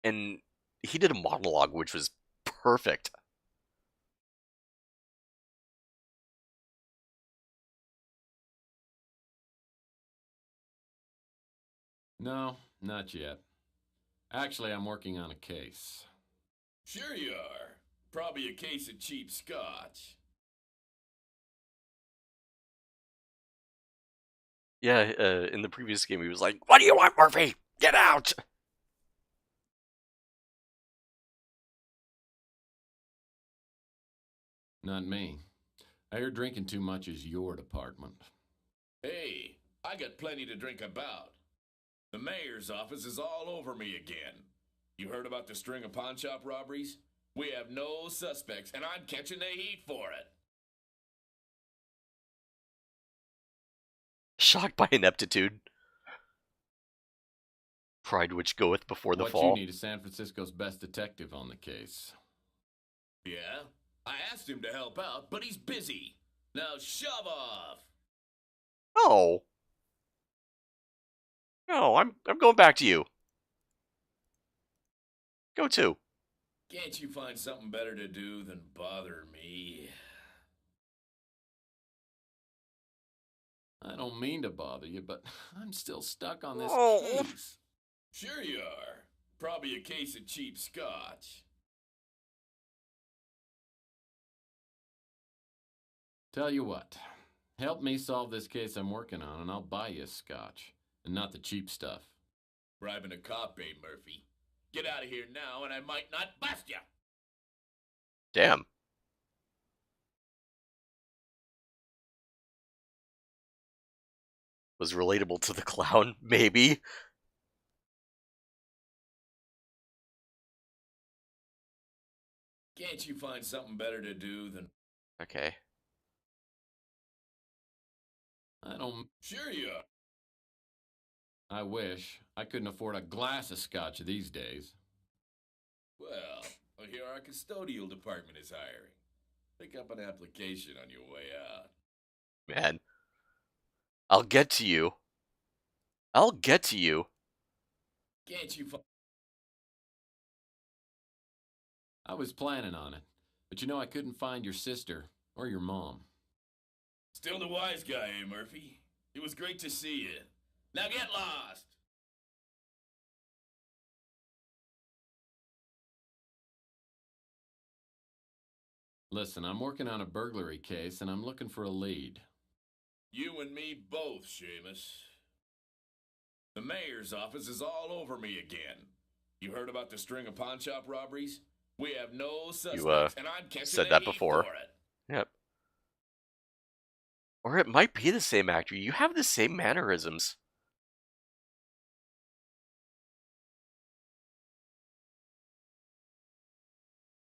and he did a monologue which was perfect. No, not yet. Actually, I'm working on a case. Sure you are. Probably a case of cheap scotch. Yeah, in the previous game he was like, "What do you want, Murphy? Get out!" Not me. I hear drinking too much is your department. Hey, I got plenty to drink about. The mayor's office is all over me again. You heard about the string of pawn shop robberies? We have no suspects, and I'm catching the heat for it. Shocked by ineptitude. Pride which goeth before the fall. What you need is San Francisco's best detective on the case. Yeah? I asked him to help out, but he's busy. Now shove off! Oh. No, I'm going back to you. Go to. Can't you find something better to do than bother me? I don't mean to bother you, but I'm still stuck on this Oh. case. Sure you are. Probably a case of cheap scotch. Tell you what, help me solve this case I'm working on, and I'll buy you a scotch, and not the cheap stuff. Bribing a cop, eh, Murphy? Get out of here now, and I might not bust you. Damn. Was relatable to the clown, maybe. Can't you find something better to do than... Okay. I don't... Sure you are. I wish. I couldn't afford a glass of scotch these days. Well, here our custodial department is hiring. Pick up an application on your way out. Man. I'll get to you. I'll get to you. Can't you find... I was planning on it, but you know I couldn't find your sister or your mom. Still the wise guy, eh, Murphy? It was great to see you. Now get lost! Listen, I'm working on a burglary case, and I'm looking for a lead. You and me both, Seamus. The mayor's office is all over me again. You heard about the string of pawn shop robberies? We have no suspects, and I'd catch said an that AE before. for it. Yep. Or it might be the same actor. You have the same mannerisms.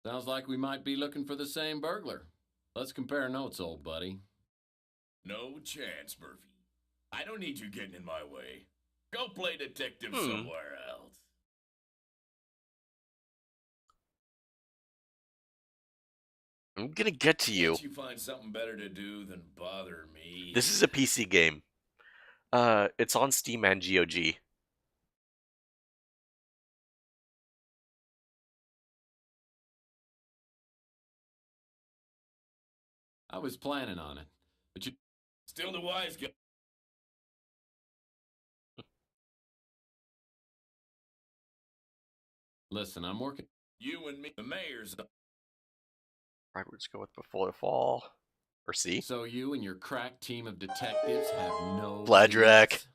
Sounds like we might be looking for the same burglar. Let's compare notes, old buddy. No chance, Murphy. I don't need you getting in my way. Go play detective somewhere else. I'm gonna get to you. Can't you find something better to do than bother me? This is a PC game. It's on Steam and GOG. I was planning on it, but you... Still the wise guy. Listen, I'm working... You and me, the mayor's... Right, let's go with Before the Fall. Or C. So you and your crack team of detectives have no... Bladrack. leads?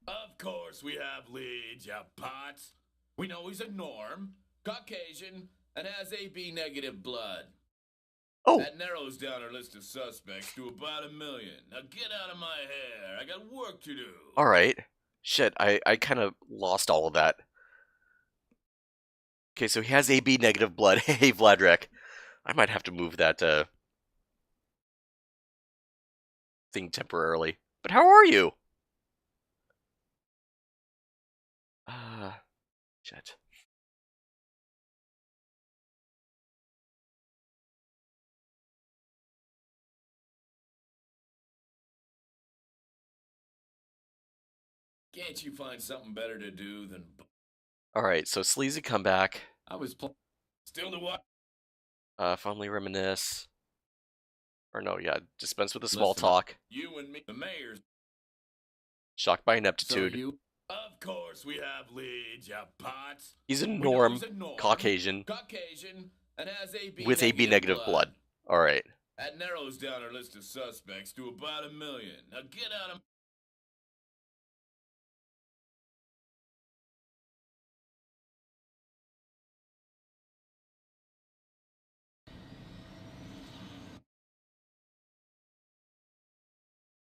Of course we have leads, you pots. We know he's a norm, Caucasian, and has AB negative blood. Oh. That narrows down our list of suspects to about 1 million. Now get out of my hair. I got work to do. Alright. Shit, I kind of lost all of that. Okay, so he has AB negative blood. Hey, Vladrack. I might have to move that thing temporarily. But how are you? Shit. Can't you find something better to do than... Alright, so Sleazy comeback. I was... Still the what? Fondly reminisce. Or no, yeah, dispense with the small Listen, talk. You and me, the mayor's... Shocked by So ineptitude. you... Of course we have leads, you pots. He's a We know norm, he's a norm, Caucasian, Caucasian, and has AB with AB negative blood. Alright. That narrows down our list of suspects to about 1 million. Now get out of...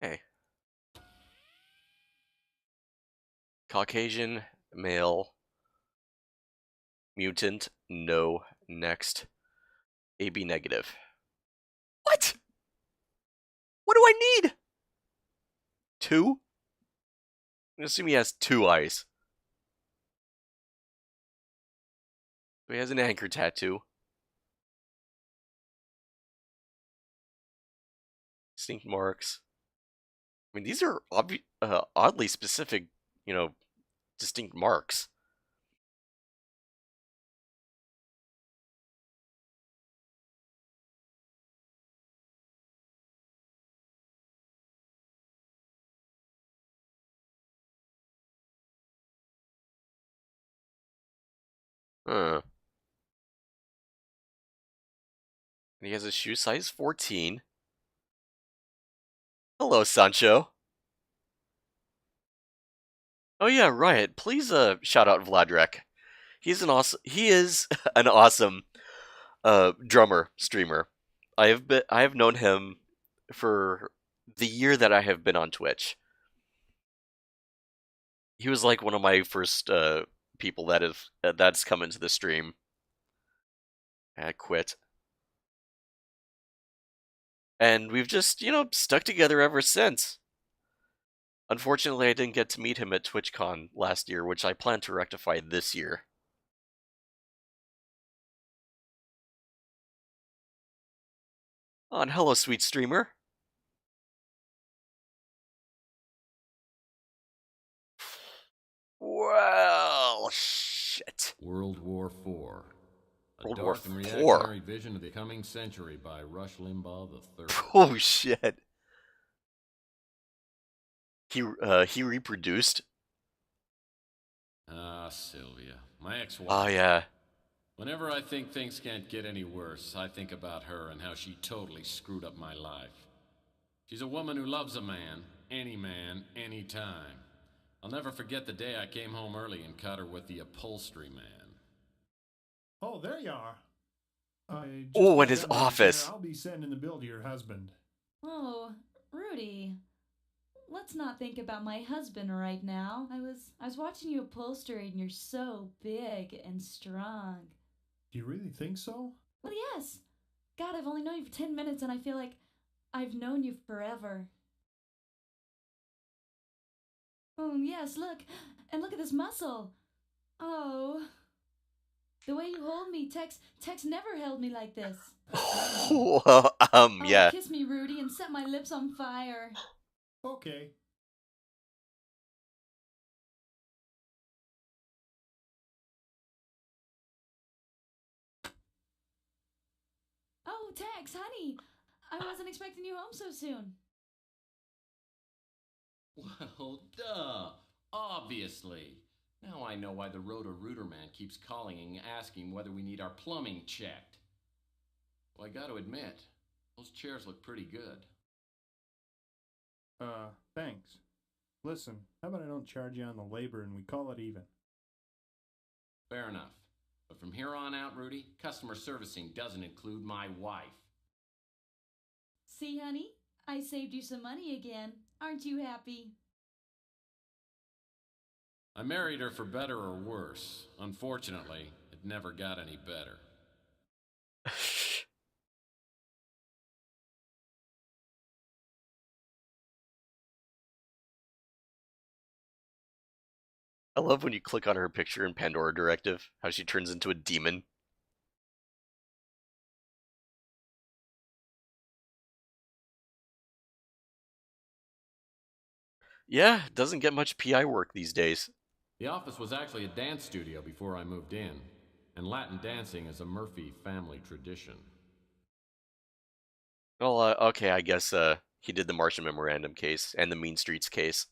Hey. Caucasian, male, mutant, no, next, AB negative. What? What do I need? 2? I'm gonna assume he has 2 eyes. So he has an anchor tattoo. Distinct marks. I mean, these are oddly specific, distinct marks. Huh. And he has a shoe size 14. Hello, Sancho. Oh yeah, right. Please shout out Vladrek. He is an awesome drummer streamer. I have known him for the year that I have been on Twitch. He was like one of my first people that's come into the stream. I quit. And we've just, stuck together ever since. Unfortunately, I didn't get to meet him at TwitchCon last year, which I plan to rectify this year. Oh, and hello, sweet streamer. Well, shit. World War IV. A World War dark and IV. reactionary vision of the coming century by Rush Limbaugh III. Oh shit. He reproduced. Ah, Sylvia, my ex-wife. Oh yeah. Whenever I think things can't get any worse, I think about her and how she totally screwed up my life. She's a woman who loves a man, any time. I'll never forget the day I came home early and caught her with the upholstery man. Oh, there you are. Oh, in his office. I'll be sending the bill to your husband. Oh, Rudy. Let's not think about my husband right now. I was watching you upholstery and you're so big and strong. Do you really think so? Well, yes. God, I've only known you for 10 minutes and I feel like I've known you forever. Oh, yes, look. And look at this muscle. Oh. The way you hold me, Tex never held me like this. Well, yeah. Kiss me, Rudy, and set my lips on fire. Okay. Oh, Tex, honey. I wasn't expecting you home so soon. Well, duh. Obviously. Now I know why the Roto-Rooter man keeps calling and asking whether we need our plumbing checked. Well, I gotta admit, those chairs look pretty good. Thanks. Listen, how about I don't charge you on the labor and we call it even? Fair enough. But from here on out, Rudy, customer servicing doesn't include my wife. See, honey? I saved you some money again. Aren't you happy? I married her for better or worse. Unfortunately, it never got any better. I love when you click on her picture in Pandora Directive, how she turns into a demon. Yeah, doesn't get much PI work these days. The office was actually a dance studio before I moved in, and Latin dancing is a Murphy family tradition. Well, okay, I guess he did the Martian Memorandum case and the Mean Streets case.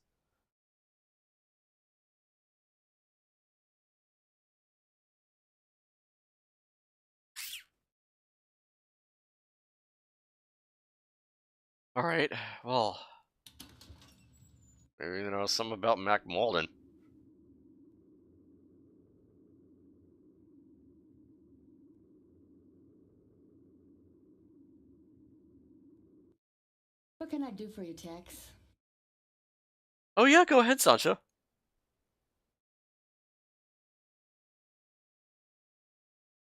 Alright, well, maybe you know something about Mac Malden. What can I do for you, Tex? Oh yeah, go ahead, Sancho.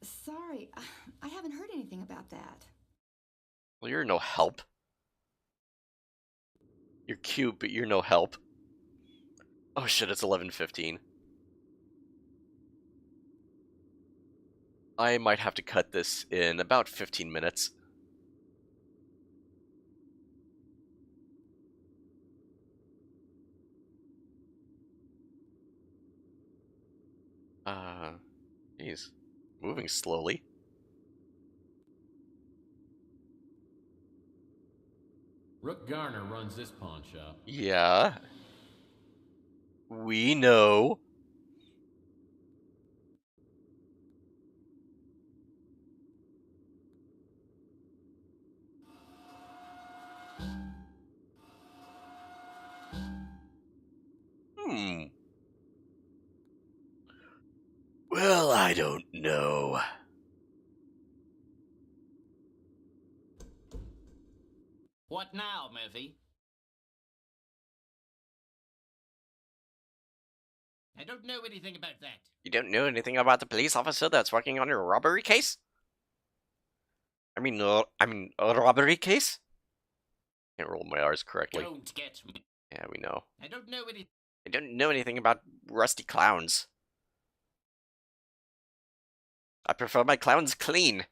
Sorry, I haven't heard anything about that. Well, you're no help. You're cute, but you're no help. Oh shit, it's 11:15. I might have to cut this in about 15 minutes. He's moving slowly. Rook Garner runs this pawn shop. Yeah. We know. Well, I don't know. What now, Murphy? I don't know anything about that. You don't know anything about the police officer that's working on your robbery case? I mean, a robbery case? Can't roll my R's correctly. Don't get me. Yeah, we know. I don't know any. I don't know anything about rusty clowns. I prefer my clowns clean.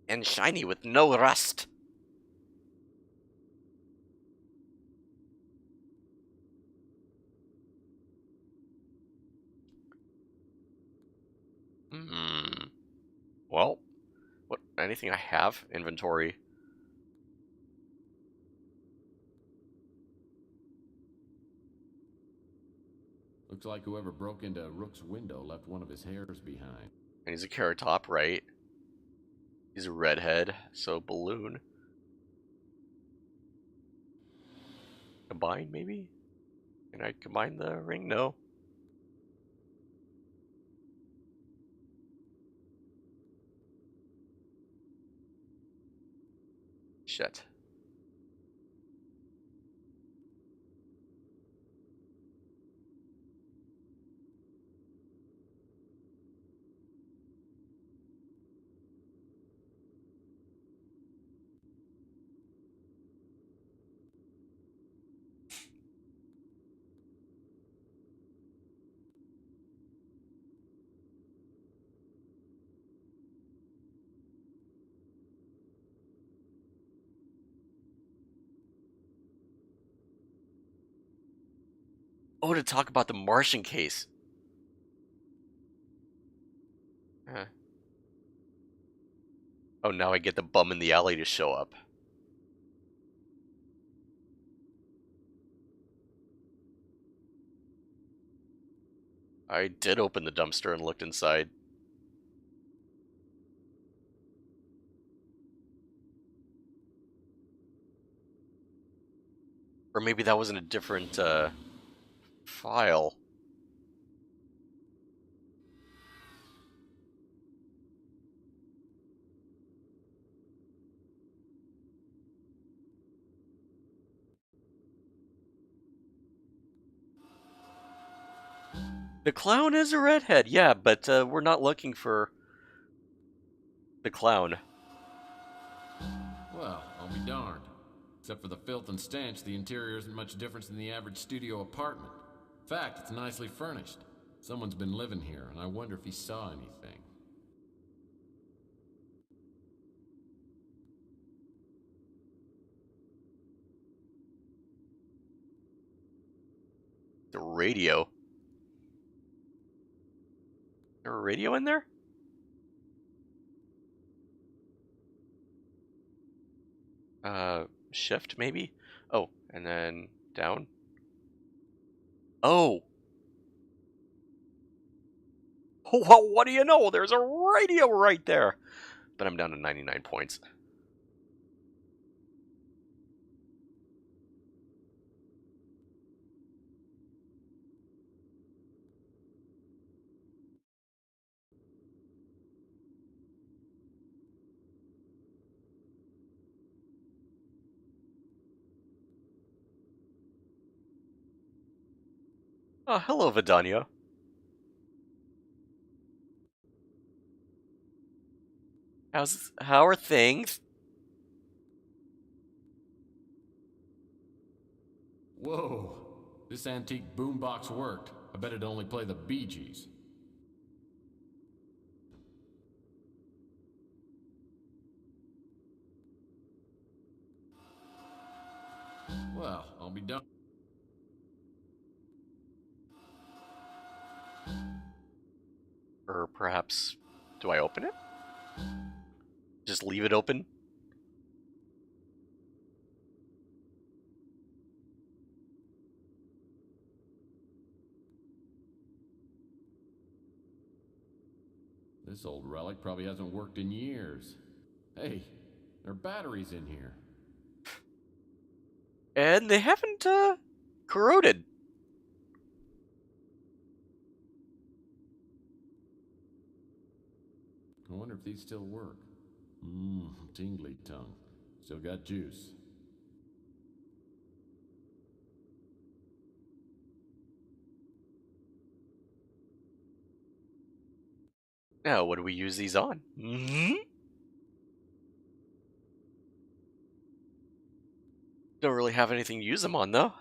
And shiny with no rust. Well, what? Anything I have? Inventory. Looks like whoever broke into Rook's window left one of his hairs behind. And he's a carrot top, right? He's a redhead, so balloon. Combine, maybe? Can I combine the ring? No. Shit. Oh, to talk about the Martian case. Huh. Oh, now I get the bum in the alley to show up. I did open the dumpster and looked inside. Or maybe that was in a different, file. The clown is a redhead, yeah, but we're not looking for the clown. Well, I'll be darned. Except for the filth and stench, the interior isn't much different than the average studio apartment. In fact, it's nicely furnished. Someone's been living here, and I wonder if he saw anything. The radio. Is there a radio in there? Shift maybe? Oh, and then down. Oh! Well, what do you know? There's a radio right there! But I'm down to 99 points. Oh, hello, Vidania. How are things? Whoa! This antique boombox worked. I bet it'd only play the Bee Gees. Well, I'll be done. Or perhaps, do I open it? Just leave it open? This old relic probably hasn't worked in years. Hey, There are batteries in here. And they haven't, corroded. I wonder if these still work. Tingly tongue. Still got juice. Now, what do we use these on? Don't really have anything to use them on, though.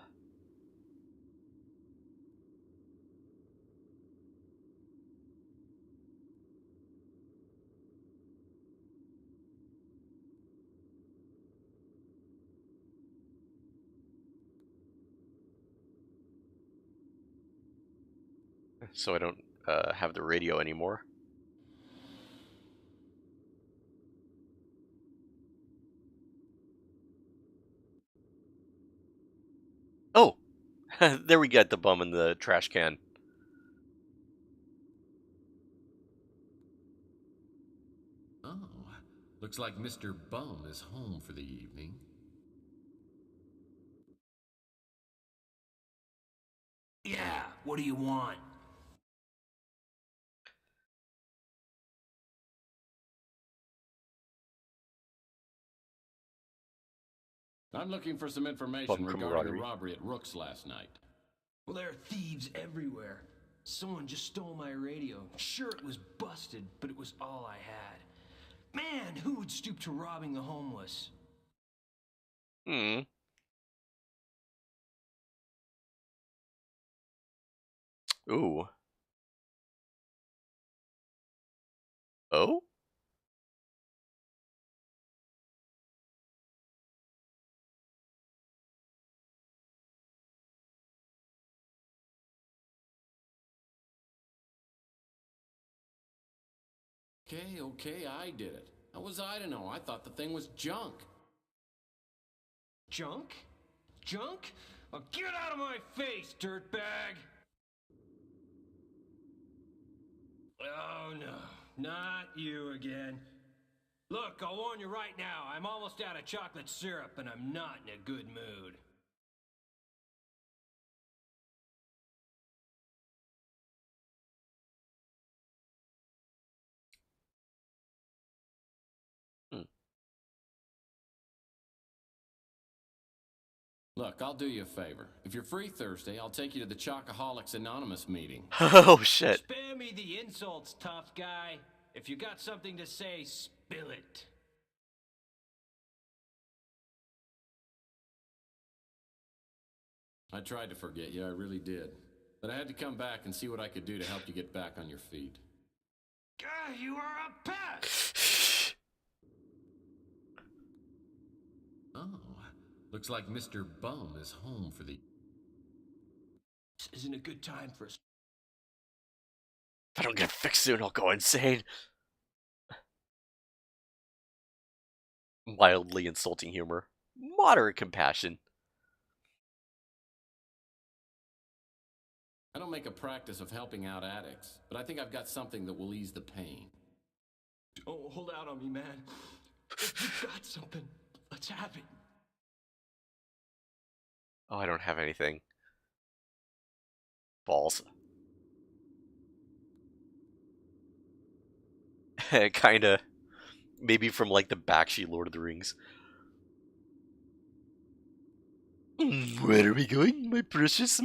So I don't have the radio anymore. Oh! There we get the bum in the trash can. Oh, looks like Mr. Bum is home for the evening. Yeah, what do you want? I'm looking for some information Bum regarding a camaraderie. robbery at Rook's last night. Well, there are thieves everywhere. Someone just stole my radio. Sure, it was busted, but it was all I had. Man, who would stoop to robbing the homeless? Ooh. Oh? Okay, I did it. How was I to know? I thought the thing was junk. Junk? Junk? Oh, get out of my face, dirtbag! Oh, no. Not you again. Look, I'll warn you right now. I'm almost out of chocolate syrup, and I'm not in a good mood. Look, I'll do you a favor. If you're free Thursday, I'll take you to the Chocoholics Anonymous meeting. Oh, shit. Spare me the insults, tough guy. If you got something to say, spill it. I tried to forget you, I really did. But I had to come back and see what I could do to help you get back on your feet. God, you are a pest! Oh, looks like Mr. Bum is home for the... This isn't a good time for us. If I don't get fixed soon, I'll go insane. Mildly insulting humor. Moderate compassion. I don't make a practice of helping out addicts, but I think I've got something that will ease the pain. Don't hold out on me, man. If you've got something, let's have it. Oh, I don't have anything. Balls. Kinda. Maybe from like the Bakshi Lord of the Rings. Where are we going, my precious?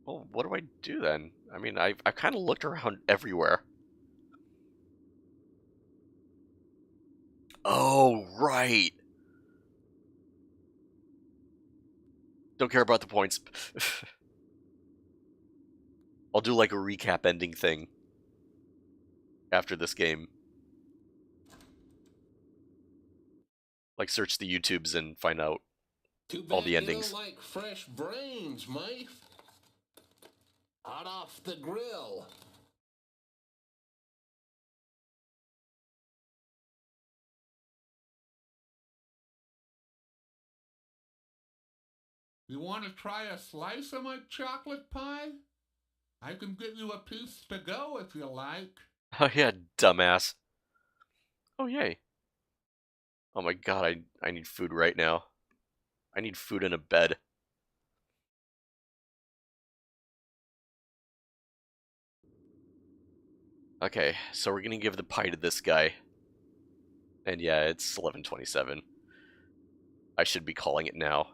Well, what do I do then? I mean, I've kind of looked around everywhere. Oh, right. Don't care about the points. I'll do like a recap ending thing after this game. Like search the YouTubes and find out Too bad all the you endings. don't like fresh brains, mate. Hot off the grill. You want to try a slice of my chocolate pie? I can give you a piece to go if you like. Oh yeah, dumbass. Oh yay. Oh my god, I need food right now. I need food in a bed. Okay, so we're gonna give the pie to this guy. And yeah, it's 11:27. I should be calling it now.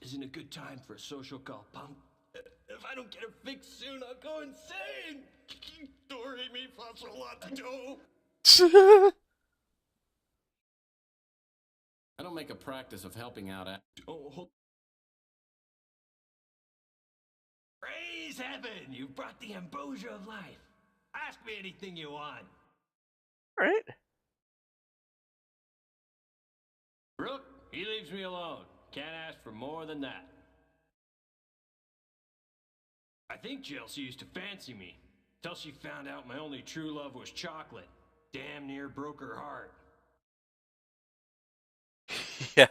This isn't a good time for a social call, punk. If I don't get it fixed soon, I'll go insane. Do re mi fa sol la ti do. I don't make a practice of helping out at. Praise heaven! You've brought the ambrosia of life. Ask me anything you want. Alright. Rook, he leaves me alone. Can't ask for more than that. I think Chelsea used to fancy me, till she found out my only true love was chocolate. Damn near broke her heart. Yeah.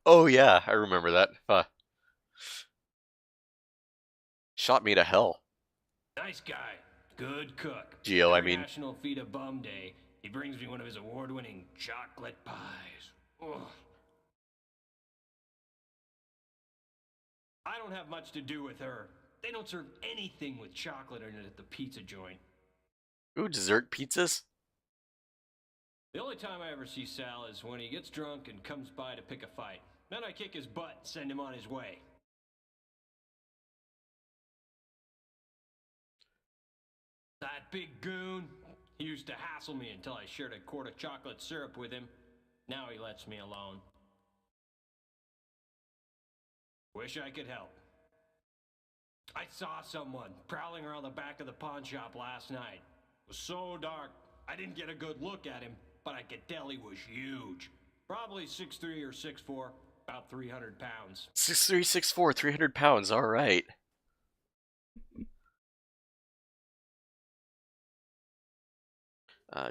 Oh yeah, I remember that. Shot me to hell. Nice guy. Good cook. Geo, I Every mean. National Feed a Bum Day, he brings me one of his award-winning chocolate pies. Ugh. I don't have much to do with her. They don't serve anything with chocolate in it at the pizza joint. Ooh, dessert pizzas? The only time I ever see Sal is when he gets drunk and comes by to pick a fight. Then I kick his butt and send him on his way. That big goon, he used to hassle me until I shared a quart of chocolate syrup with him. Now he lets me alone. Wish I could help. I saw someone prowling around the back of the pawn shop last night. It was so dark, I didn't get a good look at him, but I could tell he was huge. Probably 6'3" or 6'4", about 300 pounds. 6'3", 6'4", 300 pounds, alright.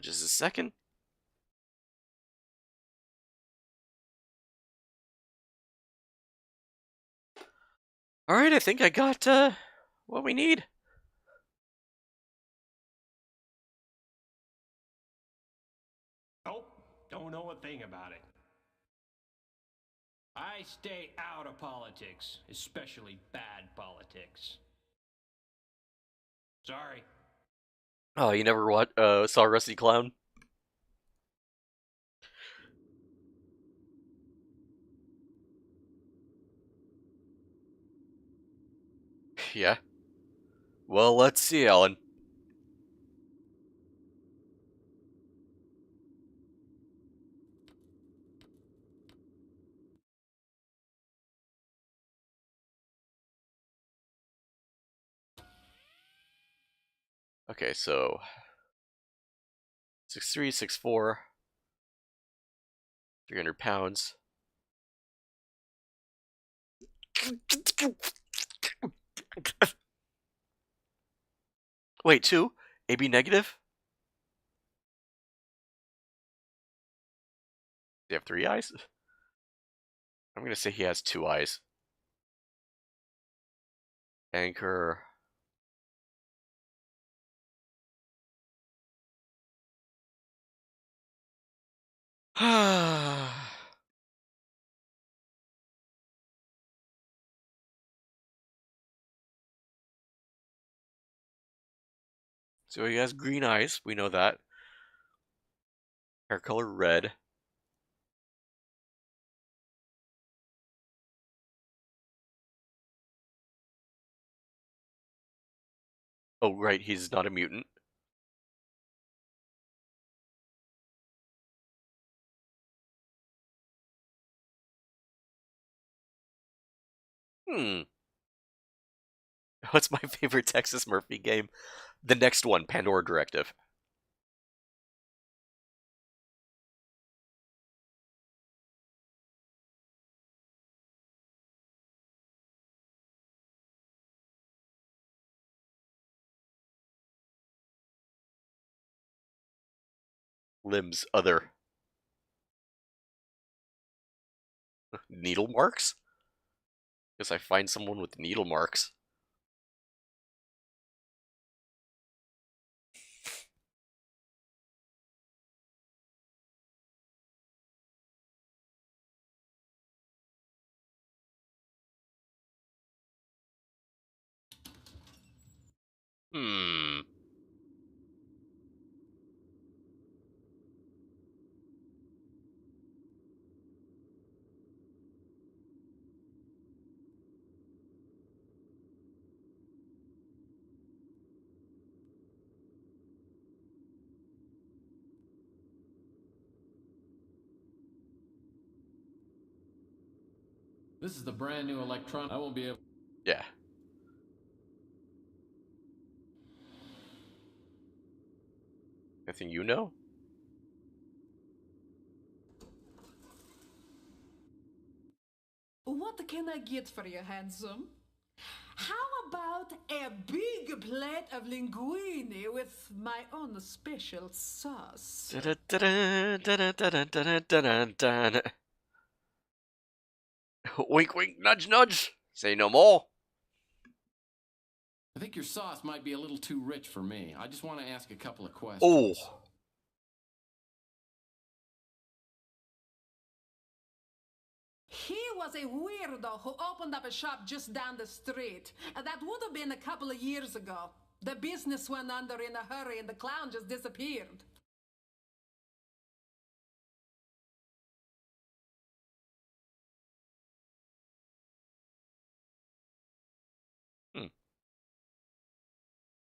Just a second. Alright, I think I got, what we need. Nope, don't know a thing about it. I stay out of politics, especially bad politics. Sorry. Oh, you never saw Rusty Clown? Yeah. Well, let's see, Alan. Okay, so 6'3", 6'4", 300 pounds. Wait, 2? AB negative? Do you have 3 eyes? I'm gonna say he has 2 eyes. Anchor. So he has green eyes, we know that. Hair color red. Oh, right, he's not a mutant. What's my favorite Texas Murphy game? The next one, Pandora Directive. Limbs, other. Needle marks? Guess I find someone with needle marks. Hmm. This is the brand new electron. I won't be able. Yeah. Anything you know? What can I get for you, handsome? How about a big plate of linguine with my own special sauce? Wink, wink, nudge, nudge. Say no more. I think your sauce might be a little too rich for me. I just want to ask a couple of questions. Oh. He was a weirdo who opened up a shop just down the street. That would have been a couple of years ago. The business went under in a hurry and the clown just disappeared.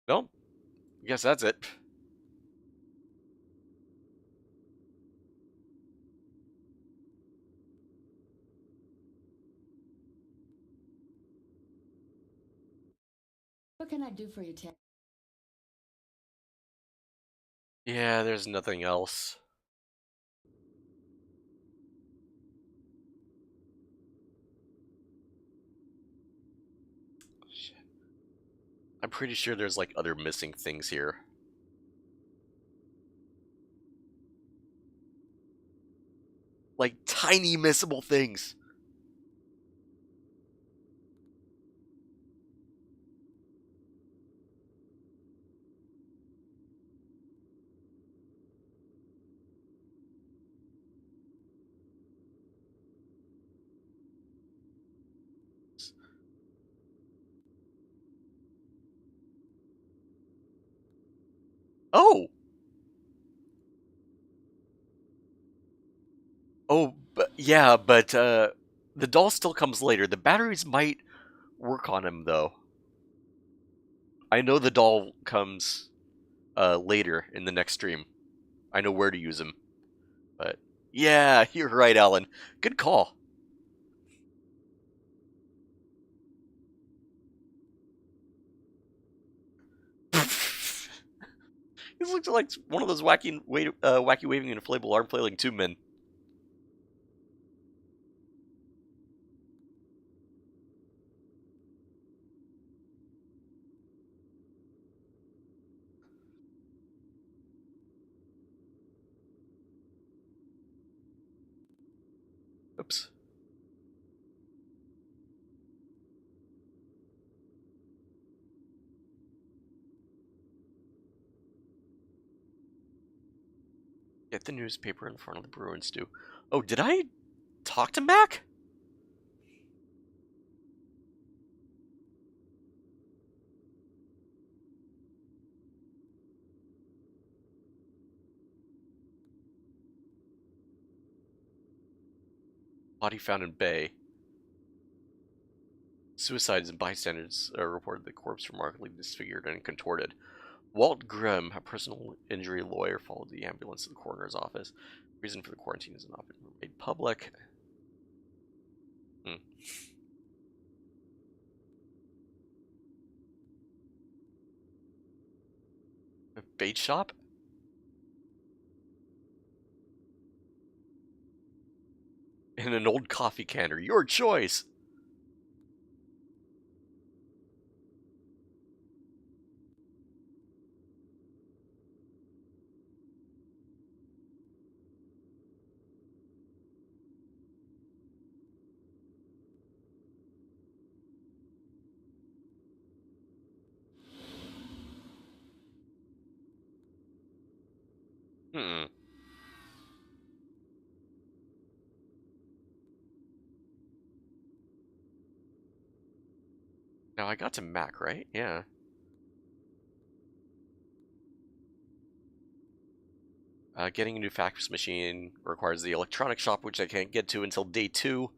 No. I guess that's it. What can I do for you, Ted? Yeah, there's nothing else. Shit. I'm pretty sure there's like other missing things here. Like tiny missable things. Oh! Oh, but yeah, but the doll still comes later. The batteries might work on him though. I know the doll comes later in the next stream. I know where to use him. But yeah, you're right, Alan. Good call. This looks like one of those wacky waving inflatable arm flailing tube men. Oops. Get the newspaper in front of the Bruin stew. Oh, did I talk to Mac? Body found in Bay. Suicides and bystanders reported the corpse remarkably disfigured and contorted. Walt Grimm, a personal injury lawyer, followed the ambulance to the coroner's office. Reason for the quarantine has not been made public. A bait shop? And an old coffee canner. Your choice! Hmm. Now I got to Mac, right? Yeah. Getting a new fax machine requires the electronic shop, which I can't get to until day 2.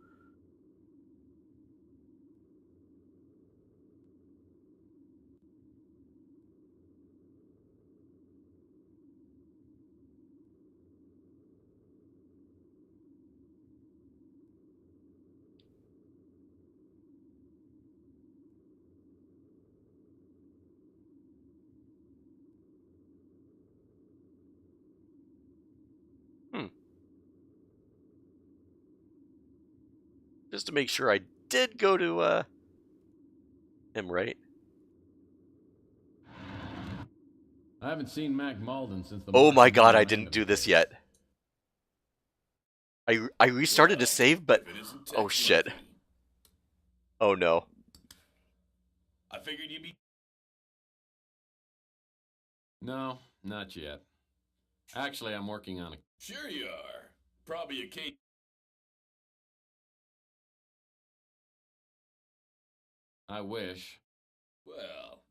Just to make sure I did go to him, right? I haven't seen Mac Malden since the Oh my Martian god, I didn't memorandum do this case. yet. I restarted to save, but If it isn't oh Tex shit. Murphy. Oh no. I figured you'd be. No, not yet. Actually, I'm working on it. Sure you are. Probably a case. I wish. Well,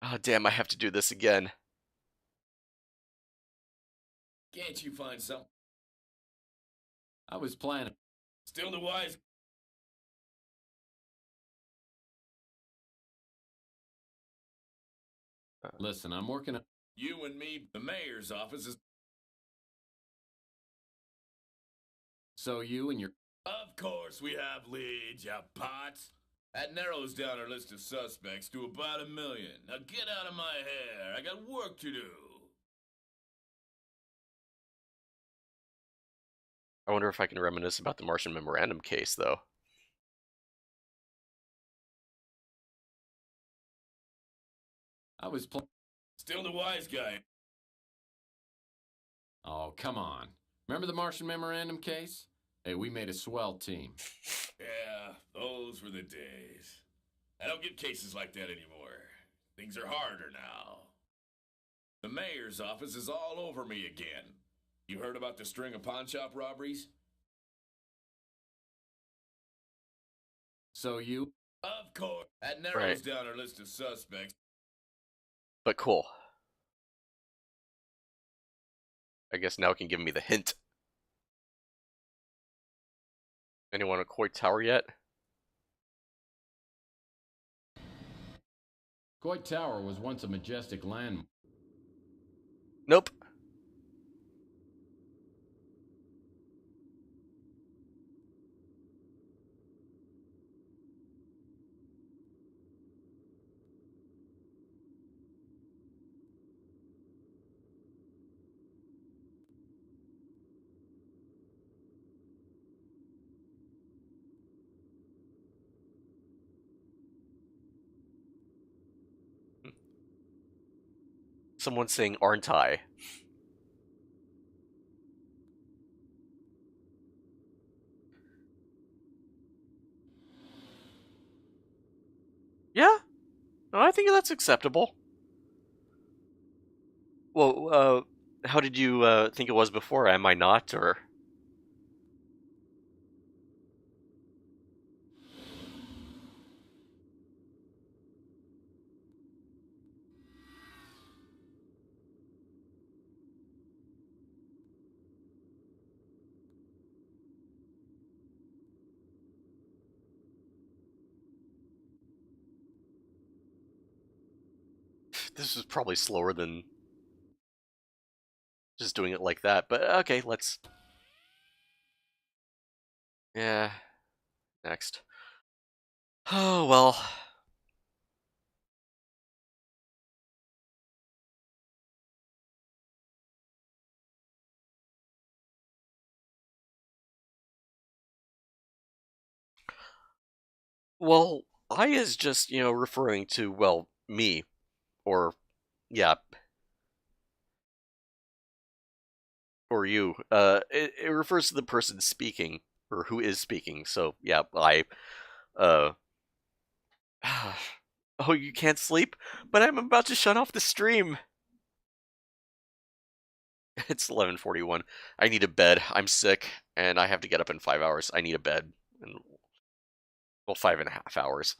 Oh damn, I have to do this again. can't you find some? I was planning. Still the wise. Listen, I'm working on. You and me, the mayor's office is. So you and your. Of course we have leads, you pots. That narrows down our list of suspects to about 1 million. Now get out of my hair. I got work to do. I wonder if I can reminisce about the Martian memorandum case, though. I was Still the wise guy. Oh, come on. Remember the Martian memorandum case? Hey, we made a swell team. Yeah, those were the days. I don't get cases like that anymore. Things are harder now. The mayor's office is all over me again. You heard about the string of pawn shop robberies? So you. Of course. That narrows Right. down our list of suspects. But cool. I guess now it can give me the hint. Anyone at Coit Tower yet? Coit Tower was once a majestic landmark. Nope. Someone's saying, aren't I? Yeah. No, I think that's acceptable. Well, how did you think it was before? Am I not, or? This is probably slower than just doing it like that, but okay, let's... Yeah, next. Oh, well. Well, I is just, referring to, well, me. Or, yeah. Or you. It refers to the person speaking, or who is speaking, so, yeah, I, Oh, you can't sleep? But I'm about to shut off the stream. It's 11:41. I need a bed. I'm sick, and I have to get up in 5 hours. I need a bed. And, well, 5.5 hours.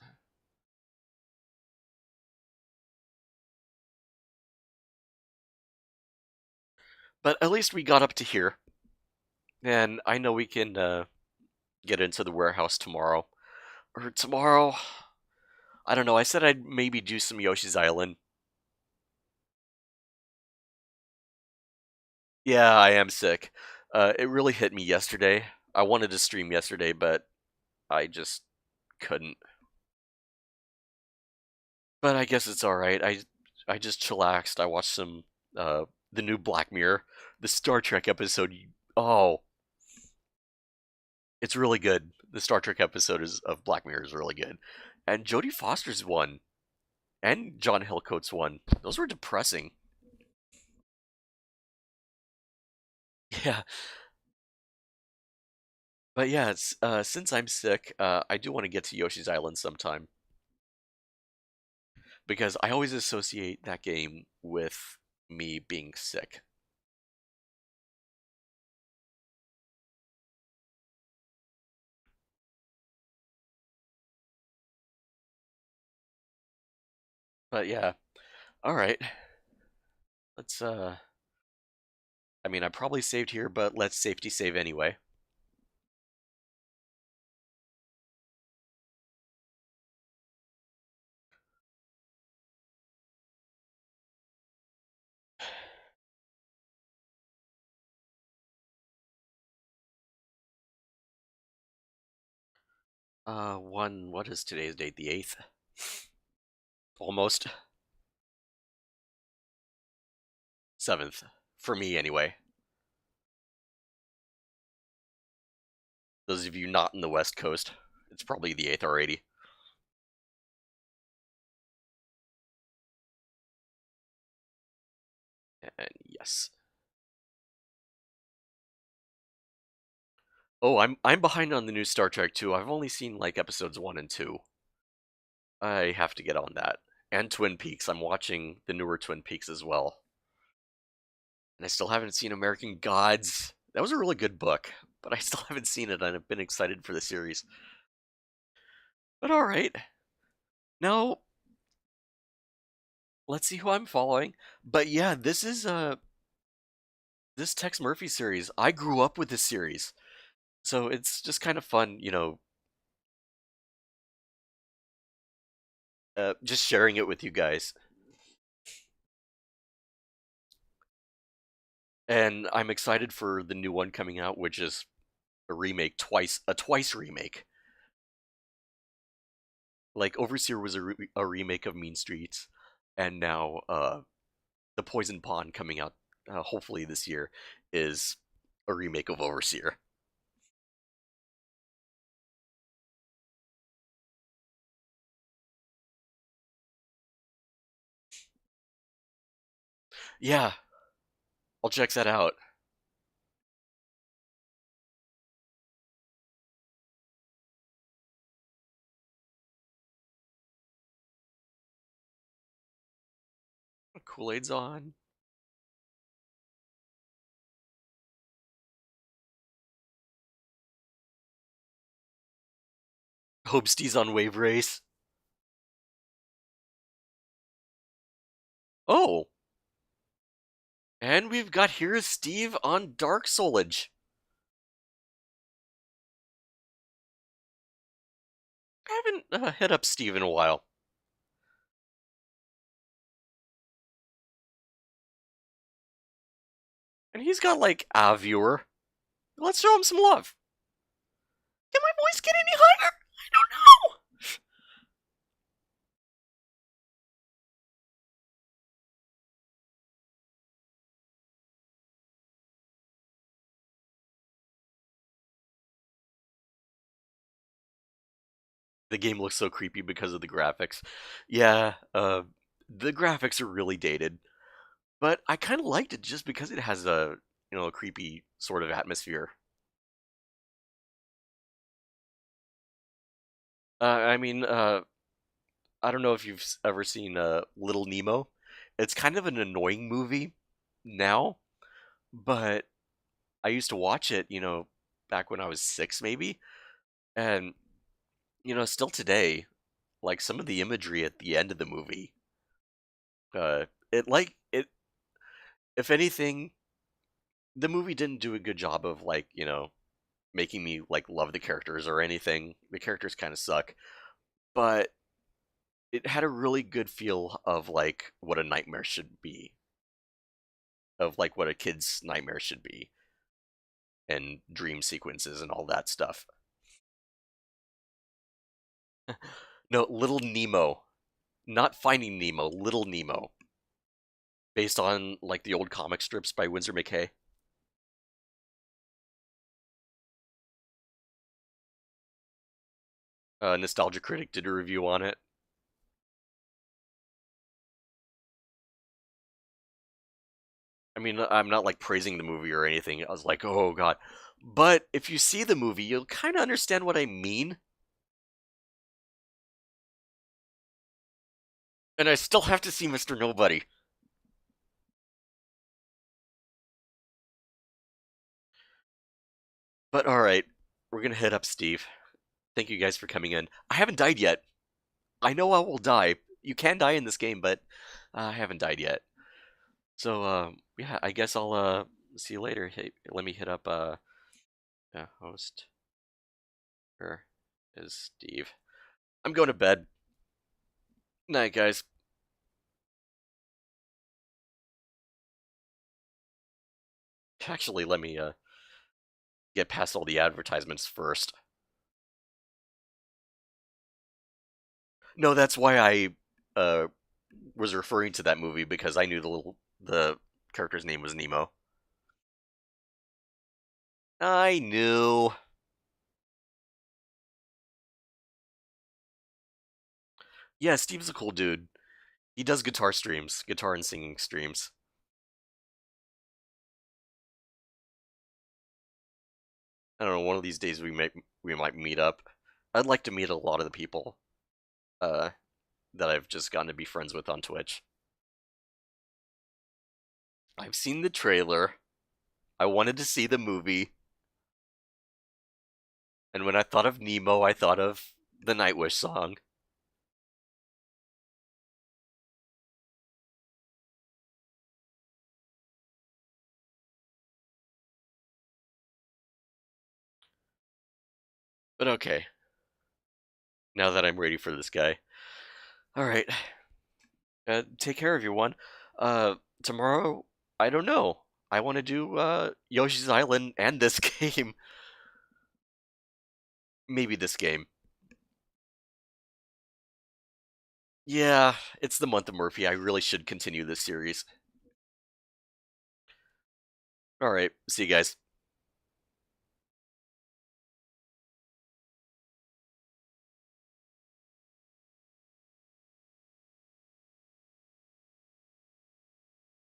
But at least we got up to here. And I know we can get into the warehouse tomorrow. Or tomorrow... I don't know, I said I'd maybe do some Yoshi's Island. Yeah, I am sick. It really hit me yesterday. I wanted to stream yesterday, but I just couldn't. But I guess it's alright. I just chillaxed. I watched some, the new Black Mirror. The Star Trek episode. Oh, it's really good. The Star Trek episode of Black Mirror is really good. And Jodie Foster's one. And John Hillcoat's one. Those were depressing. Yeah. But yeah, it's, since I'm sick, I do want to get to Yoshi's Island sometime. Because I always associate that game with me being sick. But yeah, alright. Let's, I mean, I probably saved here, but let's safety save anyway. What is today's date? The 8th? Almost. 7th. For me, anyway. Those of you not in the West Coast, it's probably the 8th already. And yes. Oh, I'm behind on the new Star Trek too. I've only seen like episodes 1 and 2. I have to get on that. And Twin Peaks. I'm watching the newer Twin Peaks as well. And I still haven't seen American Gods. That was a really good book, but I still haven't seen it, and I've been excited for the series. But alright. Now, let's see who I'm following. But yeah, this is this Tex Murphy series. I grew up with this series. So it's just kind of fun, you know, just sharing it with you guys. And I'm excited for the new one coming out, which is a remake, a twice remake. Like Overseer was a remake of Mean Streets, and now The Poison Pond coming out hopefully this year is a remake of Overseer. Yeah, I'll check that out. Kool-Aid's on. Hobstie's on Wave Race. Oh! And we've got Here's Steve on Dark Soulage. I haven't hit up Steve in a while. And he's got, like, a viewer. Let's show him some love. Can my voice get any higher? I don't know! The game looks so creepy because of the graphics. Yeah, the graphics are really dated. But I kind of liked it just because it has a, you know, a creepy sort of atmosphere. I mean, I don't know if you've ever seen Little Nemo. It's kind of an annoying movie now, but I used to watch it, back when I was 6 maybe, and still today, like some of the imagery at the end of the movie, it if anything, the movie didn't do a good job of like, making me like love the characters or anything. The characters kind of suck, but it had a really good feel of like what a nightmare should be, of like what a kid's nightmare should be, and dream sequences and all that stuff. No, Little Nemo, not Finding Nemo, Little Nemo, based on like the old comic strips by Winsor McKay. Nostalgia Critic did a review on it. I mean, I'm not like praising the movie or anything. I was like, oh god. But if you see the movie, you'll kind of understand what I mean. And I still have to see Mr. Nobody. But alright, we're gonna hit up Steve. Thank you guys for coming in. I haven't died yet. I know I will die. You can die in this game, but I haven't died yet. So, yeah, I guess I'll see you later. Hey, let me hit up host. Here is Steve. I'm going to bed. Night, guys. Actually, let me get past all the advertisements first. No, that's why I was referring to that movie, because I knew the character's name was Nemo. I knew. Yeah, Steve's a cool dude. He does guitar streams, guitar and singing streams. I don't know, one of these days we might meet up. I'd like to meet a lot of the people that I've just gotten to be friends with on Twitch. I've seen the trailer. I wanted to see the movie. And when I thought of Nemo, I thought of the Nightwish song. But okay. Now that I'm ready for this guy. Alright. Take care, everyone. Tomorrow, I don't know. I want to do Yoshi's Island and this game. Maybe this game. Yeah, it's the month of Murphy. I really should continue this series. Alright, see you guys.